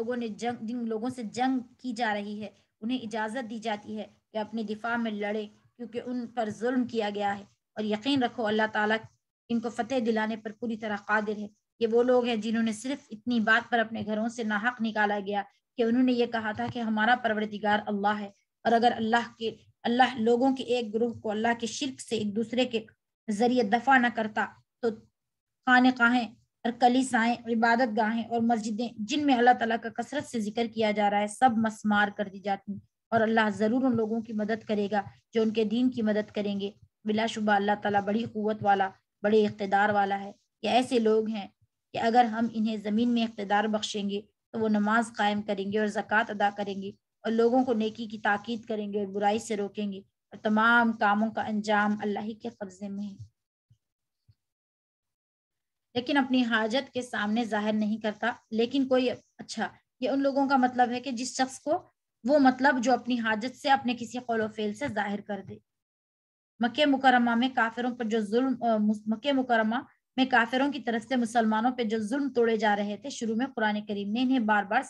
لوگوں سے جنگ کی جا رہی ہے انہیں اجازت دی جاتی ہے کہ اپنے دفاع میں لڑے، کیونکہ ان پر ظلم کیا گیا ہے، اور یقین رکھو اللہ تعالیٰ ان کو فتح دلانے پر پوری طرح قادر ہے۔ یہ وہ لوگ ہیں جنہوں نے صرف اتنی بات پر اپنے گھروں سے ناحق نکالا گیا کہ انہوں نے یہ کہا تھا کہ ہمارا پروردگار اللہ ہے، اور اگر اللہ لوگوں کے ایک گروہ کو اللہ کے شرک سے ایک دوسرے کے ذریعے دفع نہ کرتا تو خانقاہیں اور کلیسائیں، عبادت گاہیں اور مسجدیں جن میں اللہ تعالیٰ کا کثرت سے ذکر کیا جا رہا ہے سب مسمار کر دی جاتی، اور اللہ ضرور ان لوگوں کی مدد کرے گا جو ان کے دین کی مدد کریں گے۔ بلا شبہ اللہ تعالیٰ بڑی قوت والا، بڑے اقتدار والا ہے۔ یہ ایسے لوگ ہیں کہ اگر ہم انہیں زمین میں اقتدار بخشیں گے تو وہ نماز قائم کریں گے اور زکوٰۃ ادا کریں گے، اور لوگوں کو نیکی کی تاکید کریں گے اور برائی سے روکیں گے، اور تمام کاموں کا انجام اللہ ہی کے قبضے میں ہے، لیکن اپنی حاجت کے سامنے ظاہر نہیں کرتا۔ لیکن کوئی اچھا، یہ ان لوگوں کا مطلب ہے کہ جس شخص کو وہ مطلب جو اپنی حاجت سے اپنے کسی قول و فعل سے ظاہر کر دے۔ مکہ مکرمہ میں کافروں پر جو ظلم مکہ مکرمہ میں کافروں کی طرف سے مسلمانوں پہ جو ظلم توڑے جا رہے تھے، شروع میں قرآن کریم نے انہیں بار بار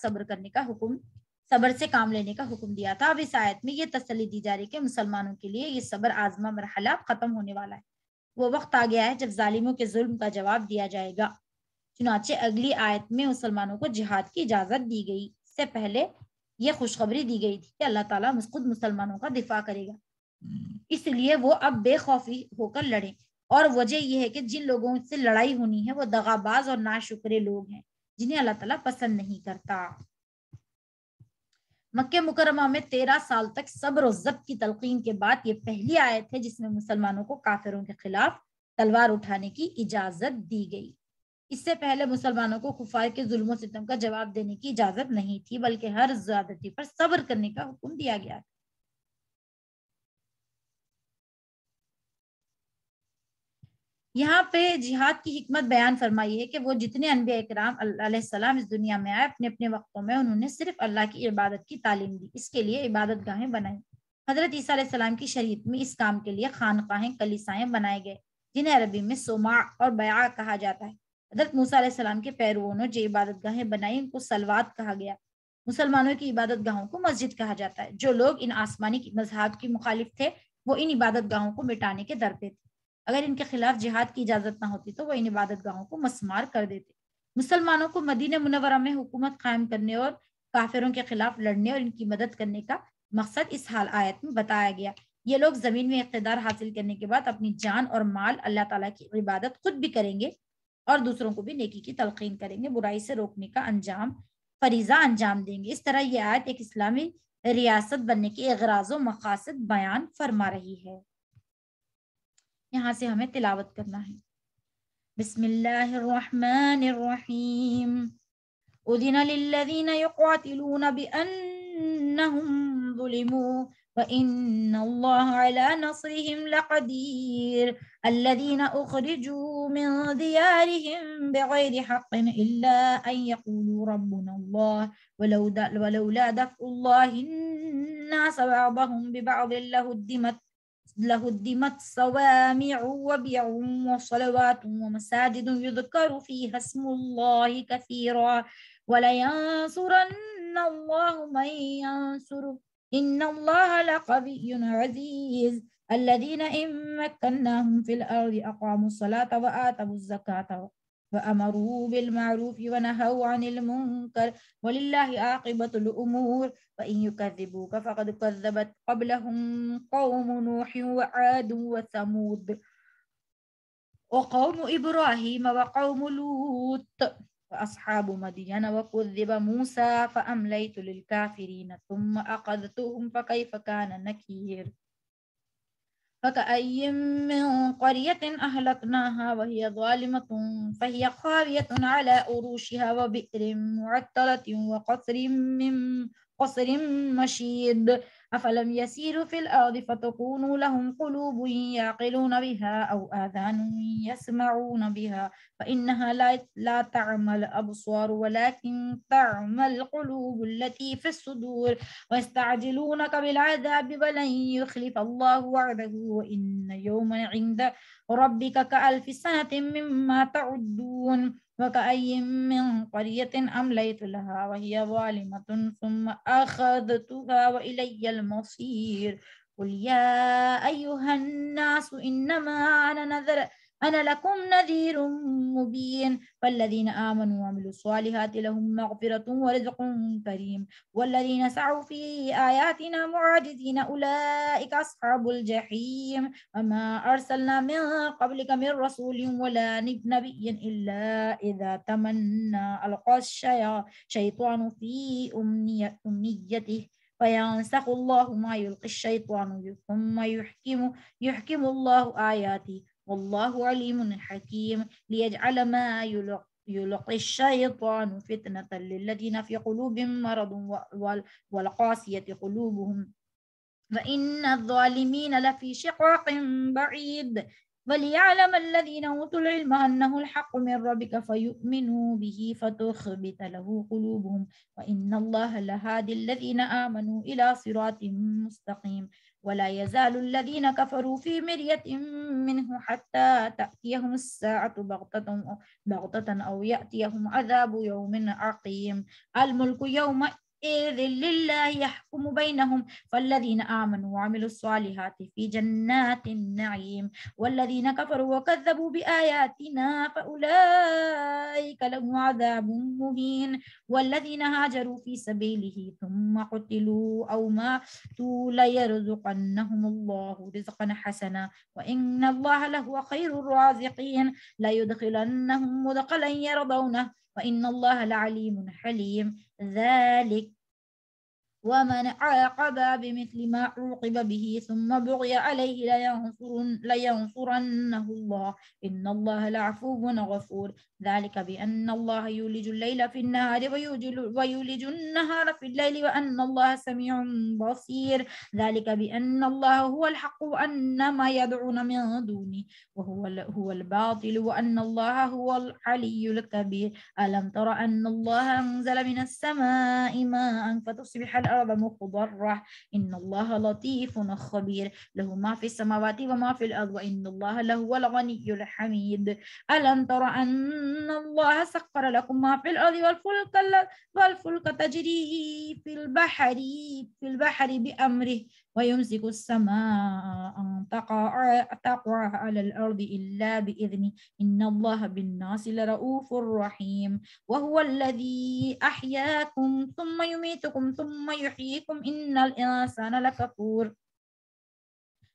صبر سے کام لینے کا حکم دیا تھا۔ اب اس آیت میں یہ تسلی دی جا رہی کہ مسلمانوں کے لیے یہ صبر آزما مرحلہ ختم ہونے والا ہے، وہ وقت آ گیا ہے جب ظالموں کے ظلم کا جواب دیا جائے گا۔ چنانچہ اگلی آیت میں مسلمانوں کو جہاد کی اجازت دی گئی، اس سے پہلے یہ خوشخبری دی گئی تھی کہ اللہ تعالیٰ خود مسلمانوں کا دفاع کرے گا، اس لیے وہ اب بے خوفی ہو کر لڑیں۔ اور وجہ یہ ہے کہ جن لوگوں سے لڑائی ہونی ہے وہ دغاباز اور ناشکرے لوگ ہیں جنہیں اللہ تعالیٰ پسند نہیں کرتا۔ مکہ مکرمہ میں 13 سال تک صبر و ضبط کی تلقین کے بعد یہ پہلی آیت ہے جس میں مسلمانوں کو کافروں کے خلاف تلوار اٹھانے کی اجازت دی گئی۔ اس سے پہلے مسلمانوں کو کفار کے ظلم و ستم کا جواب دینے کی اجازت نہیں تھی، بلکہ ہر زیادتی پر صبر کرنے کا حکم دیا گیا۔ یہاں پہ جہاد کی حکمت بیان فرمائی ہے کہ وہ جتنے انبیاء کرام علیہ السلام اس دنیا میں آئے، اپنے اپنے وقتوں میں انہوں نے صرف اللہ کی عبادت کی تعلیم دی، اس کے لیے عبادت گاہیں بنائیں۔ حضرت عیسیٰ علیہ السلام کی شریعت میں اس کام کے لیے خانقاہیں، کلیسائیں بنائے گئے، جنہیں عربی میں صومع اور بیع کہا جاتا ہے۔ حضرت موسیٰ علیہ السلام کے پیرووں نے جو عبادت گاہیں بنائی ان کو صلوات کہا گیا۔ مسلمانوں کی عبادت گاہوں کو مسجد کہا جاتا ہے۔ جو لوگ ان آسمانی مذہب کی مخالف تھے وہ ان عبادت گاہوں کو مٹانے کے در پہ تھے، اگر ان کے خلاف جہاد کی اجازت نہ ہوتی تو وہ ان عبادت گاہوں کو مسمار کر دیتے۔ مسلمانوں کو مدینہ منورہ میں حکومت قائم کرنے اور کافروں کے خلاف لڑنے اور ان کی مدد کرنے کا مقصد اس حال آیت میں بتایا گیا۔ یہ لوگ زمین میں اقتدار حاصل کرنے کے بعد اپنی جان اور مال اللہ تعالیٰ کی عبادت خود بھی کریں گے اور دوسروں کو بھی نیکی کی تلقین کریں گے، برائی سے روکنے کا فریضہ انجام دیں گے۔ اس طرح یہ آیت ایک اسلامی ریاست بننے کے اغراض و مقاصد بیان فرما رہی ہے۔ یہاں سے ہمیں تلاوت کرنا ہے۔ بسم اللہ الرحمن الرحیم۔ اذن للذین یقاتلون بأنہم ظلموا وإن اللہ علی نصرهم لقدیر الذین اخرجوا من دیارهم بغیر حق الا ان یقولوا ربنا اللہ ولولا دفع اللہ الناس بعضهم ببعض لهدمت صوامع وبيع وصلوات ومساجد يذكر فيها اسم الله كثيرا ولينصرن الله من ينصره إن الله لقوي عزيز الذين إن مكناهم في الأرض أقاموا الصلاة وآتوا الزكاة وأمروا بالمعروف ونهوا عن المنكر ولله عاقبة الأمور وإن يكذبوك فقد كذبت قبلهم قوم نوح وعاد وثمود وقوم إبراهيم وقوم لوط وأصحاب مدين وكذب موسى فأمليت للكافرين ثم أخذتهم فكيف كان نكير فكأي من قرية أهلكناها وهي ظالمة فهي خاوية على عروشها وبئر معطلة وقصر مشيد أفلم يسيروا في الأرض فتكون لهم قلوب يعقلون بها أو آذان يسمعون بها فإنها لا تعمى الأبصار ولكن تعمى القلوب التي في الصدور ويستعجلونك بالعذاب ولن يخلف الله وعده وإن يوما عند ربك كألف سنة مما تعدون وكأي من قرية أمليت لها وهي ظالمة ثم أخذتها وإلي المصير. قل يا أيها الناس إنما أنا لكم نذير مبين. فالذين آمنوا وعملوا الصالحات لهم مغفرة ورزق كريم والذين سعوا في آياتنا معاجزين أولئك أصحاب الجحيم. وما أرسلنا من قبلك من رسول ولا نبي إلا إذا تمنى ألقى الشيطان في أمنيته فينسخ الله ما يلقي الشيطان ثم يحكم الله آياته والله عليم حكيم ليجعل ما يلقي الشيطان فتنة للذين في قلوبهم مرض والقاسية قلوبهم وإن الظالمين لفي شقاق بعيد. وليعلم الذين أوتوا العلم أنه الحق من ربك فيؤمنوا به فتخبت له قلوبهم وإن الله لهادي الذين آمنوا إلى صراط مستقيم. ولا يزال الذين كفروا في مرية منه حتى تأتيهم الساعة بغتة أو يأتيهم عذاب يوم عقيم. الملك يوم إذ لله يحكم بينهم فالذين آمنوا وعملوا الصالحات في جنات النعيم والذين كفروا وكذبوا بآياتنا فأولئك لهم عذاب مهين. والذين هاجروا في سبيله ثم قتلوا أو ماتوا ليرزقنهم الله رزقا حسنا وإن الله لهو خير الرازقين. ليدخلنهم مدخلا يرضونه وإن الله لعليم حليم. ذلك ومن عاقب بمثل ما عوقب به ثم بغي عليه لينصرنه الله إن الله لعفو غفور. ذلك بأن الله يولج الليل في النهار ويولج النهار في الليل وأن الله سميع بصير. ذلك بأن الله هو الحق وأن ما يدعون من دونه هو الباطل وأن الله هو العلي الكبير. ألم تر أن الله أنزل من السماء ماء فتصبح الأرض مخضرة إن الله لطيف خبير له ما في السماوات وما في الأرض وإن الله لهو الغني الحميد. ألم تر أن الله سخر لكم ما في الأرض والفلك تجري في البحر بأمره ويمسك السماء أن تقع على الأرض إلا بإذنه إن الله بالناس لرؤوف رحيم. وهو الذي أحياكم ثم يميتكم ثم يحييكم إن الإنسان لكفور.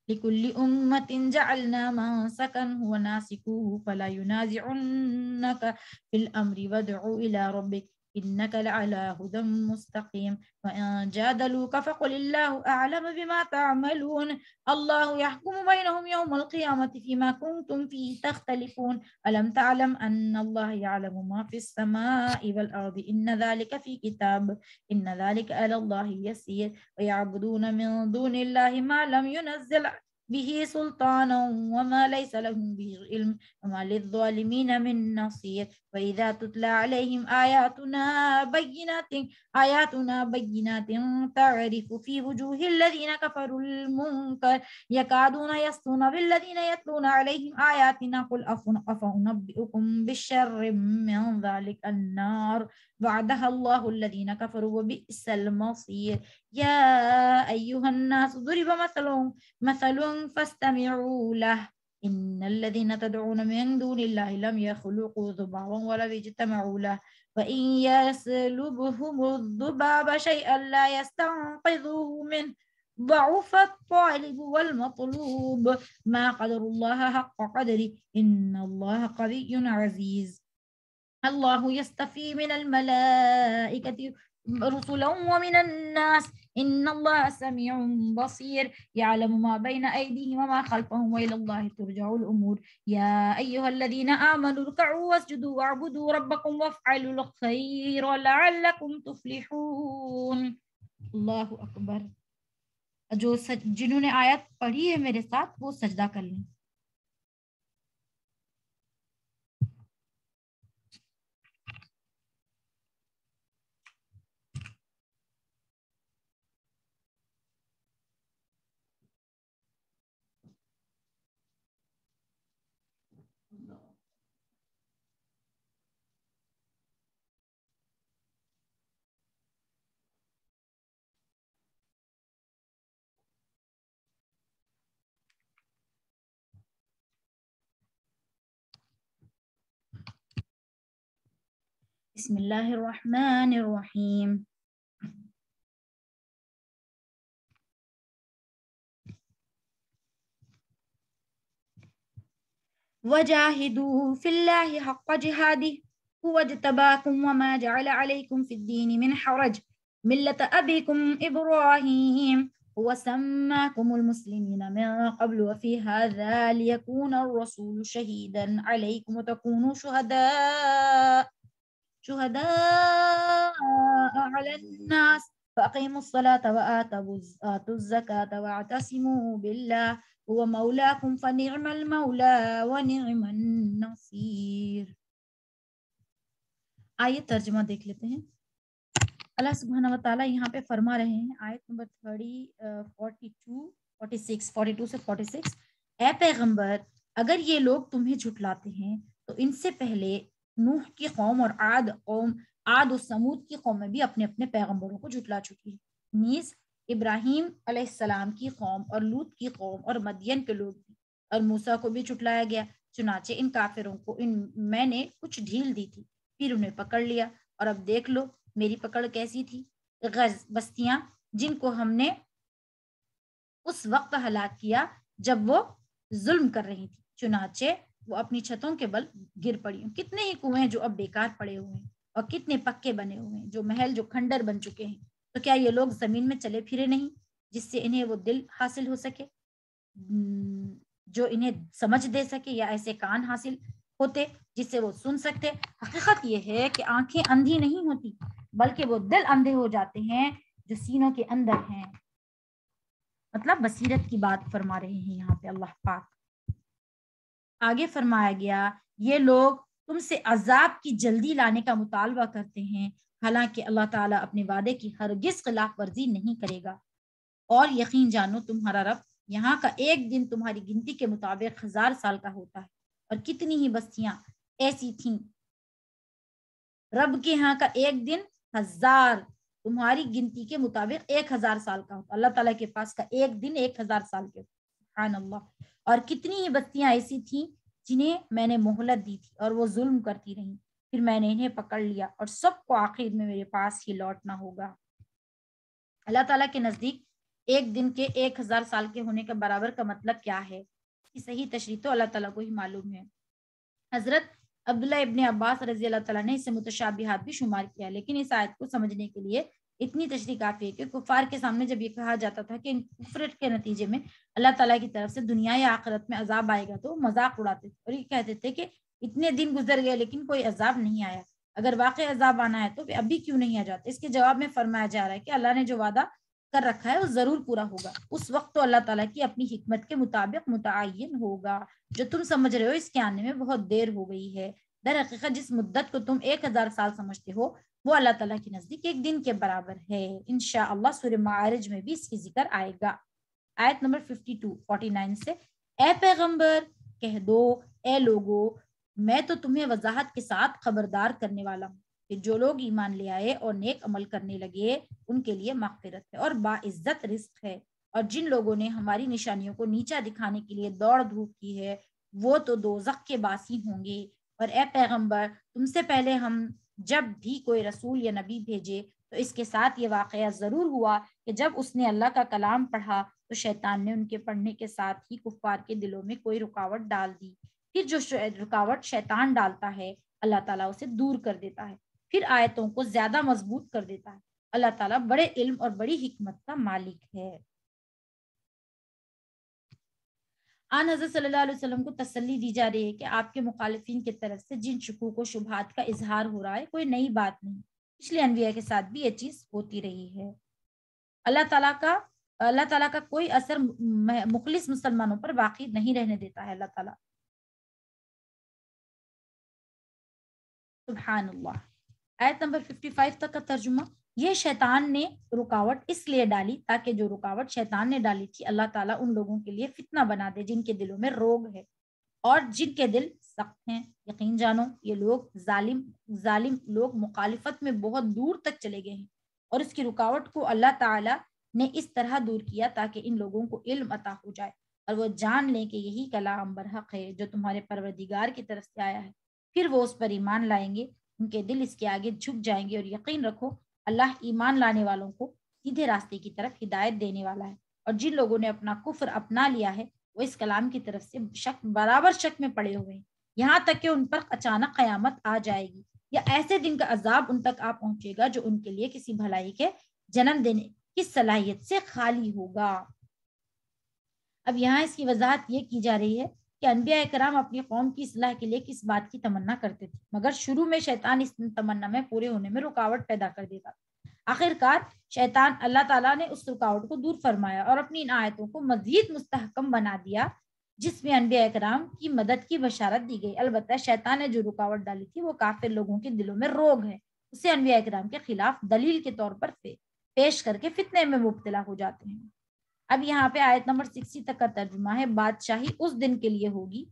لكل أمة جعلنا منسكا هو ناسكوه فلا ينازعنك في الأمر وادع إلى ربك إنك لعلى هدى مستقيم. وإن جادلوك فقل الله أعلم بما تعملون الله يحكم بينهم يوم القيامة فيما كنتم فيه تختلفون. ألم تعلم أن الله يعلم ما في السماء والأرض إن ذلك في كتاب إن ذلك على الله يسير. ويعبدون من دون الله ما لم ينزل به سلطانا وما ليس لهم به علم وما للظالمين من نصير. وإذا تتلى عليهم آياتنا بينات تعرف في وجوه الذين كفروا المنكر يكادون يسطون بالذين يتلون عليهم آياتنا قل أفأنبئكم بالشر من ذلك النار وعدها الله الذين كفروا وبئس المصير. يا أيها الناس ضرب مثل فاستمعوا له إن الذين تدعون من دون الله لم يخلقوا ذبابا ولو اجتمعوا له وإن يسلبهم الذباب شيئا لا يستنقذوه منه ضعف الطالب والمطلوب ما قدر الله حق قدره إن الله قوي عزيز. الله يستفي من الملائكة رسلا ومن الناس إن الله سميع بصير يعلم ما بين أيديهم وما خلفهم وإلى الله ترجع الأمور. يا أيها الذين آمنوا اركعوا واسجدوا واعبدوا ربكم وافعلوا الخير لعلكم تفلحون. اللہ اکبر. جنہوں نے آیت پڑھی ہے میرے ساتھ وہ سجدہ کر لیں. بسم اللہ الرحمن الرحیم. وجاہدوا فی اللہ حق جہادہ هو اجتباکم وما جعل علیکم فی الدین من حرج ملت ابیکم ابراہیم هو سماکم المسلمین من قبل وفی هذا لیکون الرسول شہیدا علیکم وتکونوا شهداء على الناس فأقيموا الصلاة وآتوا الزكاة واعتصموا بالله هو مولاكم فنعم المولى ونعم النصير. آئیے ترجمہ دیکھ لیتے ہیں. اللہ سبحانہ و تعالیٰ یہاں پہ فرما رہے ہیں آیت نمبر 42 سے 46. اے پیغمبر اگر یہ لوگ تمہیں جھٹلاتے ہیں تو ان سے پہلے نوح کی قوم اور عاد و سمود کی قوم میں بھی اپنے اپنے پیغمبروں کو جھٹلا چکی ہے. نیز ابراہیم علیہ السلام کی قوم اور لوط کی قوم اور مدین کے لوگ بھی اور موسیٰ کو بھی جھٹلایا گیا. چنانچہ ان کافروں کو میں نے کچھ ڈھیل دی تھی پھر انہیں پکڑ لیا اور اب دیکھ لو میری پکڑ کیسی تھی. غز بستیاں جن کو ہم نے اس وقت ہلاک کیا جب وہ ظلم کر رہی تھی چنانچہ وہ اپنی چھتوں کے بل گر پڑی. کتنے ہی کنویں جو اب بیکار پڑے ہوئے ہیں اور کتنے پکے بنے ہوئے ہیں جو محل جو کھنڈر بن چکے ہیں. تو کیا یہ لوگ زمین میں چلے پھرے نہیں جس سے انہیں وہ دل حاصل ہو سکے جو انہیں سمجھ دے سکے یا ایسے کان حاصل ہوتے جس سے وہ سن سکتے. حقیقت یہ ہے کہ آنکھیں اندھی نہیں ہوتی بلکہ وہ دل اندھے ہو جاتے ہیں جو سینوں کے اندر ہیں. مطلب بصیرت کی بات فرما رہے ہیں یہاں پہ اللہ پاک. آگے فرمایا گیا یہ لوگ تم سے عذاب کی جلدی لانے کا مطالبہ کرتے ہیں حالانکہ اللہ تعالیٰ اپنے وعدے کی ہرگز خلاف ورزی نہیں کرے گا. اور یقین جانو تمہارا رب یہاں کا ایک دن تمہاری گنتی کے مطابق 1000 سال کا ہوتا ہے. اور کتنی ہی بستیاں ایسی تھیں رب کے یہاں کا ایک دن 1000 تمہاری گنتی کے مطابق 1000 سال کا ہوتا. اللہ تعالیٰ کے پاس کا ایک دن 1000 سال کے ہوتا. سبحان اللہ. اور کتنی ہی بستیاں ایسی تھیں جنہیں میں نے مہلت دی تھی اور وہ ظلم کرتی رہیں پھر میں نے انہیں پکڑ لیا اور سب کو آخر میں میرے پاس ہی لوٹنا ہوگا. اللہ تعالیٰ کے نزدیک ایک دن کے 1000 سال کے ہونے کے برابر کا مطلب کیا ہے اس کی صحیح تشریح تو اللہ تعالیٰ کو ہی معلوم ہے. حضرت عبداللہ ابن عباس رضی اللہ تعالیٰ نے اسے متشابہات بھی شمار کیا لیکن اس آیت کو سمجھنے کے لیے اتنی تشریح کافی ہے کہ کفار کے سامنے جب یہ کہا جاتا تھا کہ کفر کے نتیجے میں اللہ تعالیٰ کی طرف سے دنیا یا آخرت میں عذاب آئے گا تو مذاق اڑاتے تھے اور یہ کہتے تھے کہ اتنے دن گزر گئے لیکن کوئی عذاب نہیں آیا. اگر واقع عذاب آنا ہے تو ابھی کیوں نہیں آ جاتا. اس کے جواب میں فرمایا جا رہا ہے کہ اللہ نے جو وعدہ کر رکھا ہے وہ ضرور پورا ہوگا. اس وقت تو اللہ تعالیٰ کی اپنی حکمت کے مطابق متعین ہوگا. جو تم سمجھ رہے ہو اس کے آنے میں بہت دیر ہو گئی ہے. در حقیقت جس مدت کو تم 1000 سال سمجھتے ہو وہ اللہ تعالیٰ کے نزدیک ایک دن کے برابر ہے. انشاءاللہ سورہ معارج میں بھی اس کی ذکر آئے گا. آیت نمبر 49 سے اے پیغمبر کہہ دو اے لوگو میں تو تمہیں وضاحت کے ساتھ خبردار کرنے والا ہوں کہ جو لوگ ایمان لے آئے اور نیک عمل کرنے لگے ان کے لیے مغفرت ہے اور باعزت رزق ہے. اور جن لوگوں نے ہماری نشانیوں کو نیچا دکھانے کے لیے دوڑ دھوپ کی ہے وہ تو دوزخ کے باسی ہوں گے. اور اے پیغمبر تم سے پہلے ہم جب بھی کوئی رسول یا نبی بھیجے تو اس کے ساتھ یہ واقعہ ضرور ہوا کہ جب اس نے اللہ کا کلام پڑھا تو شیطان نے ان کے پڑھنے کے ساتھ ہی کفار کے دلوں میں کوئی رکاوٹ ڈال دی. پھر جو رکاوٹ شیطان ڈالتا ہے اللہ تعالیٰ اسے دور کر دیتا ہے پھر آیتوں کو زیادہ مضبوط کر دیتا ہے. اللہ تعالیٰ بڑے علم اور بڑی حکمت کا مالک ہے. آن حضرت صلی اللہ علیہ وسلم کو تسلی دی جا رہی ہے کہ آپ کے مخالفین کی طرف سے جن شکوک و شبہات کا اظہار ہو رہا ہے کوئی نئی بات نہیں. پچھلے انبیاء کے ساتھ بھی یہ چیز ہوتی رہی ہے. اللہ تعالیٰ کا کوئی اثر مخلص مسلمانوں پر باقی نہیں رہنے دیتا ہے. اللہ تعالیٰ سبحان اللہ. آیت نمبر 55 تک کا ترجمہ یہ شیطان نے رکاوٹ اس لیے ڈالی تاکہ جو رکاوٹ شیطان نے ڈالی تھی اللہ تعالیٰ ان لوگوں کے لیے فتنہ بنا دے جن کے دلوں میں روگ ہے اور جن کے دل سخت ہیں. یقین جانو یہ لوگ ظالم لوگ مخالفت میں بہت دور تک چلے گئے ہیں اور اس کی رکاوٹ کو اللہ تعالیٰ نے اس طرح دور کیا تاکہ ان لوگوں کو علم عطا ہو جائے اور وہ جان لیں کہ یہی کلام برحق ہے جو تمہارے پروردگار کی طرف سے آیا ہے. پھر وہ اس پر ایمان لائیں گے ان کے دل اس کے آگے جھک جائیں گے. اور یقین رکھو اللہ ایمان لانے والوں کو سیدھے راستے کی طرف ہدایت دینے والا ہے. اور جن لوگوں نے اپنا کفر اپنا لیا ہے وہ اس کلام کی طرف سے برابر شک میں پڑے ہوئے ہیں، یہاں تک کہ ان پر اچانک قیامت آ جائے گی یا ایسے دن کا عذاب ان تک آ پہنچے گا جو ان کے لیے کسی بھلائی کے جنم دینے کی صلاحیت سے خالی ہوگا. اب یہاں اس کی وضاحت یہ کی جا رہی ہے کہ انبیاء کرام اپنی قوم کی اصلاح کے لیے کس بات کی تمنا کرتے تھے، مگر شروع میں شیطان اس تمنا میں پورے ہونے میں رکاوٹ پیدا کر دیتا. آخر کار شیطان اللہ تعالیٰ نے اس رکاوٹ کو دور فرمایا اور اپنی ان آیتوں کو مزید مستحکم بنا دیا جس میں انبیاء کرام کی مدد کی بشارت دی گئی. البتہ شیطان نے جو رکاوٹ ڈالی تھی وہ کافر لوگوں کے دلوں میں روگ ہے، اسے انبیاء کرام کے خلاف دلیل کے طور پر پیش کر کے فتنے میں مبتلا ہو جاتے ہیں. اب یہاں پہ آیت نمبر 60 تک کا ترجمہ ہے. بادشاہی اس دن کے لیے ہوگی،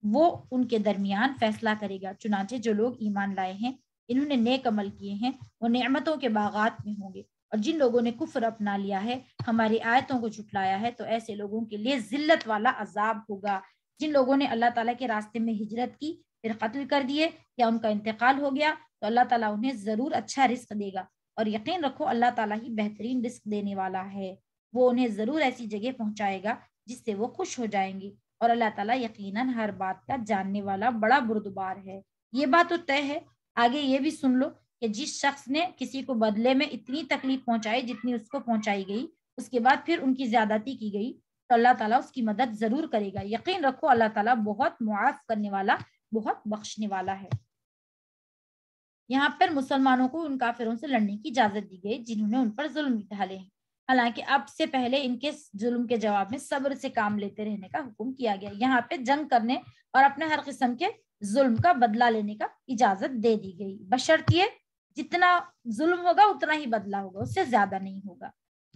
وہ ان کے درمیان فیصلہ کرے گا. چنانچہ جو لوگ ایمان لائے ہیں، انہوں نے نیک عمل کیے ہیں، وہ نعمتوں کے باغات میں ہوں گے. اور جن لوگوں نے کفر اپنا لیا ہے، ہماری آیتوں کو جھٹلایا ہے، تو ایسے لوگوں کے لیے ذلت والا عذاب ہوگا. جن لوگوں نے اللہ تعالیٰ کے راستے میں ہجرت کی پھر قتل کر دیے یا ان کا انتقال ہو گیا تو اللہ تعالیٰ انہیں ضرور اچھا رزق دے گا. اور یقین رکھو اللہ تعالیٰ ہی بہترین رزق دینے والا ہے. وہ انہیں ضرور ایسی جگہ پہنچائے گا جس سے وہ خوش ہو جائیں گی. اور اللہ تعالیٰ یقیناً ہر بات کا جاننے والا بڑا بردبار ہے. یہ بات تو طے ہے. آگے یہ بھی سن لو کہ جس شخص نے کسی کو بدلے میں اتنی تکلیف پہنچائی جتنی اس کو پہنچائی گئی، اس کے بعد پھر ان کی زیادتی کی گئی، تو اللہ تعالیٰ اس کی مدد ضرور کرے گا. یقین رکھو اللہ تعالیٰ بہت معاف کرنے والا، بہت بخشنے والا ہے. یہاں پر مسلمانوں کو ان کافروں سے لڑنے کی اجازت دی گئی جنہوں نے ان پر ظلم ڈھالے ہیں. حالانکہ اب سے پہلے ان کے ظلم کے جواب میں صبر سے کام لیتے رہنے کا حکم کیا گیا. یہاں پہ جنگ کرنے اور اپنے ہر قسم کے ظلم کا بدلہ لینے کا اجازت دے دی گئی، بشرطیے جتنا ظلم ہوگا اتنا ہی بدلہ ہوگا، اس سے زیادہ نہیں ہوگا.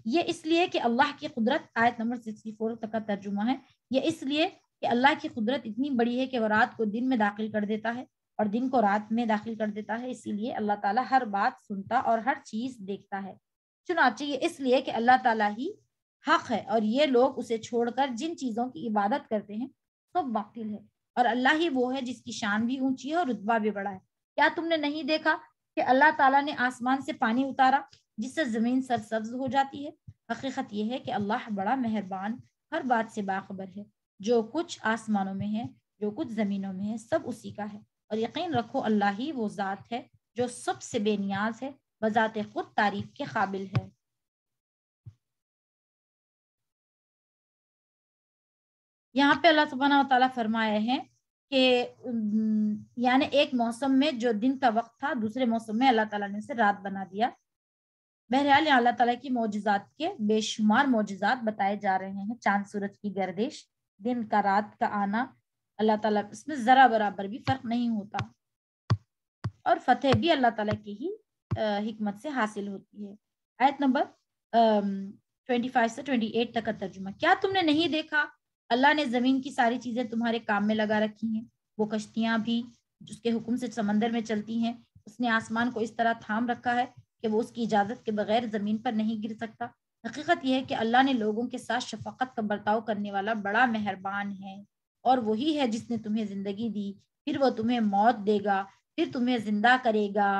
یہ اس لیے کہ اللہ کی قدرت، آیت نمبر 64 تک کا ترجمہ ہے، یہ اس لیے کہ اللہ کی قدرت اتنی بڑی ہے کہ وہ رات کو دن میں داخل کر دیتا ہے اور دن کو رات میں داخل کر دیتا ہے. اسی لیے اللہ تعالیٰ ہر بات سنتا اور ہر چیز دیکھتا ہے. چنانچہ یہ اس لیے کہ اللہ تعالیٰ ہی حق ہے اور یہ لوگ اسے چھوڑ کر جن چیزوں کی عبادت کرتے ہیں سب باطل ہے. اور اللہ ہی وہ ہے جس کی شان بھی اونچی ہے اور رتبہ بھی بڑا ہے. کیا تم نے نہیں دیکھا کہ اللہ تعالیٰ نے آسمان سے پانی اتارا جس سے زمین سرسبز ہو جاتی ہے؟ حقیقت یہ ہے کہ اللہ بڑا مہربان، ہر بات سے باخبر ہے. جو کچھ آسمانوں میں ہے، جو کچھ زمینوں میں ہے، سب اسی کا ہے. اور یقین رکھو اللہ ہی وہ ذات ہے جو سب سے بے نیاز ہے، بذات خود تعریف کے قابل ہے. یہاں پہ اللہ سبحانہ و تعالیٰ فرمائے ہیں کہ یعنی ایک موسم میں جو دن کا وقت تھا، دوسرے موسم میں اللہ تعالیٰ نے اسے رات بنا دیا. بہرحال اللہ تعالیٰ کی معجزات کے بے شمار معجزات بتائے جا رہے ہیں. چاند سورج کی گردش، دن کا رات کا آنا، اللہ تعالیٰ اس میں ذرا برابر بھی فرق نہیں ہوتا. اور فتح بھی اللہ تعالیٰ کی ہی حکمت سے حاصل ہوتی ہے. آیت نمبر 25 سے 28 تک کا ترجمہ. کیا تم نے نہیں دیکھا اللہ نے زمین کی ساری چیزیں تمہارے کام میں لگا رکھی ہیں، وہ کشتیاں بھی جس کے حکم سے سمندر میں چلتی ہیں. اس نے آسمان کو اس طرح تھام رکھا ہے کہ وہ اس کی اجازت کے بغیر زمین پر نہیں گر سکتا. حقیقت یہ ہے کہ اللہ نے لوگوں کے ساتھ شفقت کا برتاؤ کرنے والا بڑا مہربان ہے. اور وہی ہے جس نے تمہیں زندگی دی، پھر وہ تمہیں موت دے گا، پھر تمہیں زندہ کرے گا.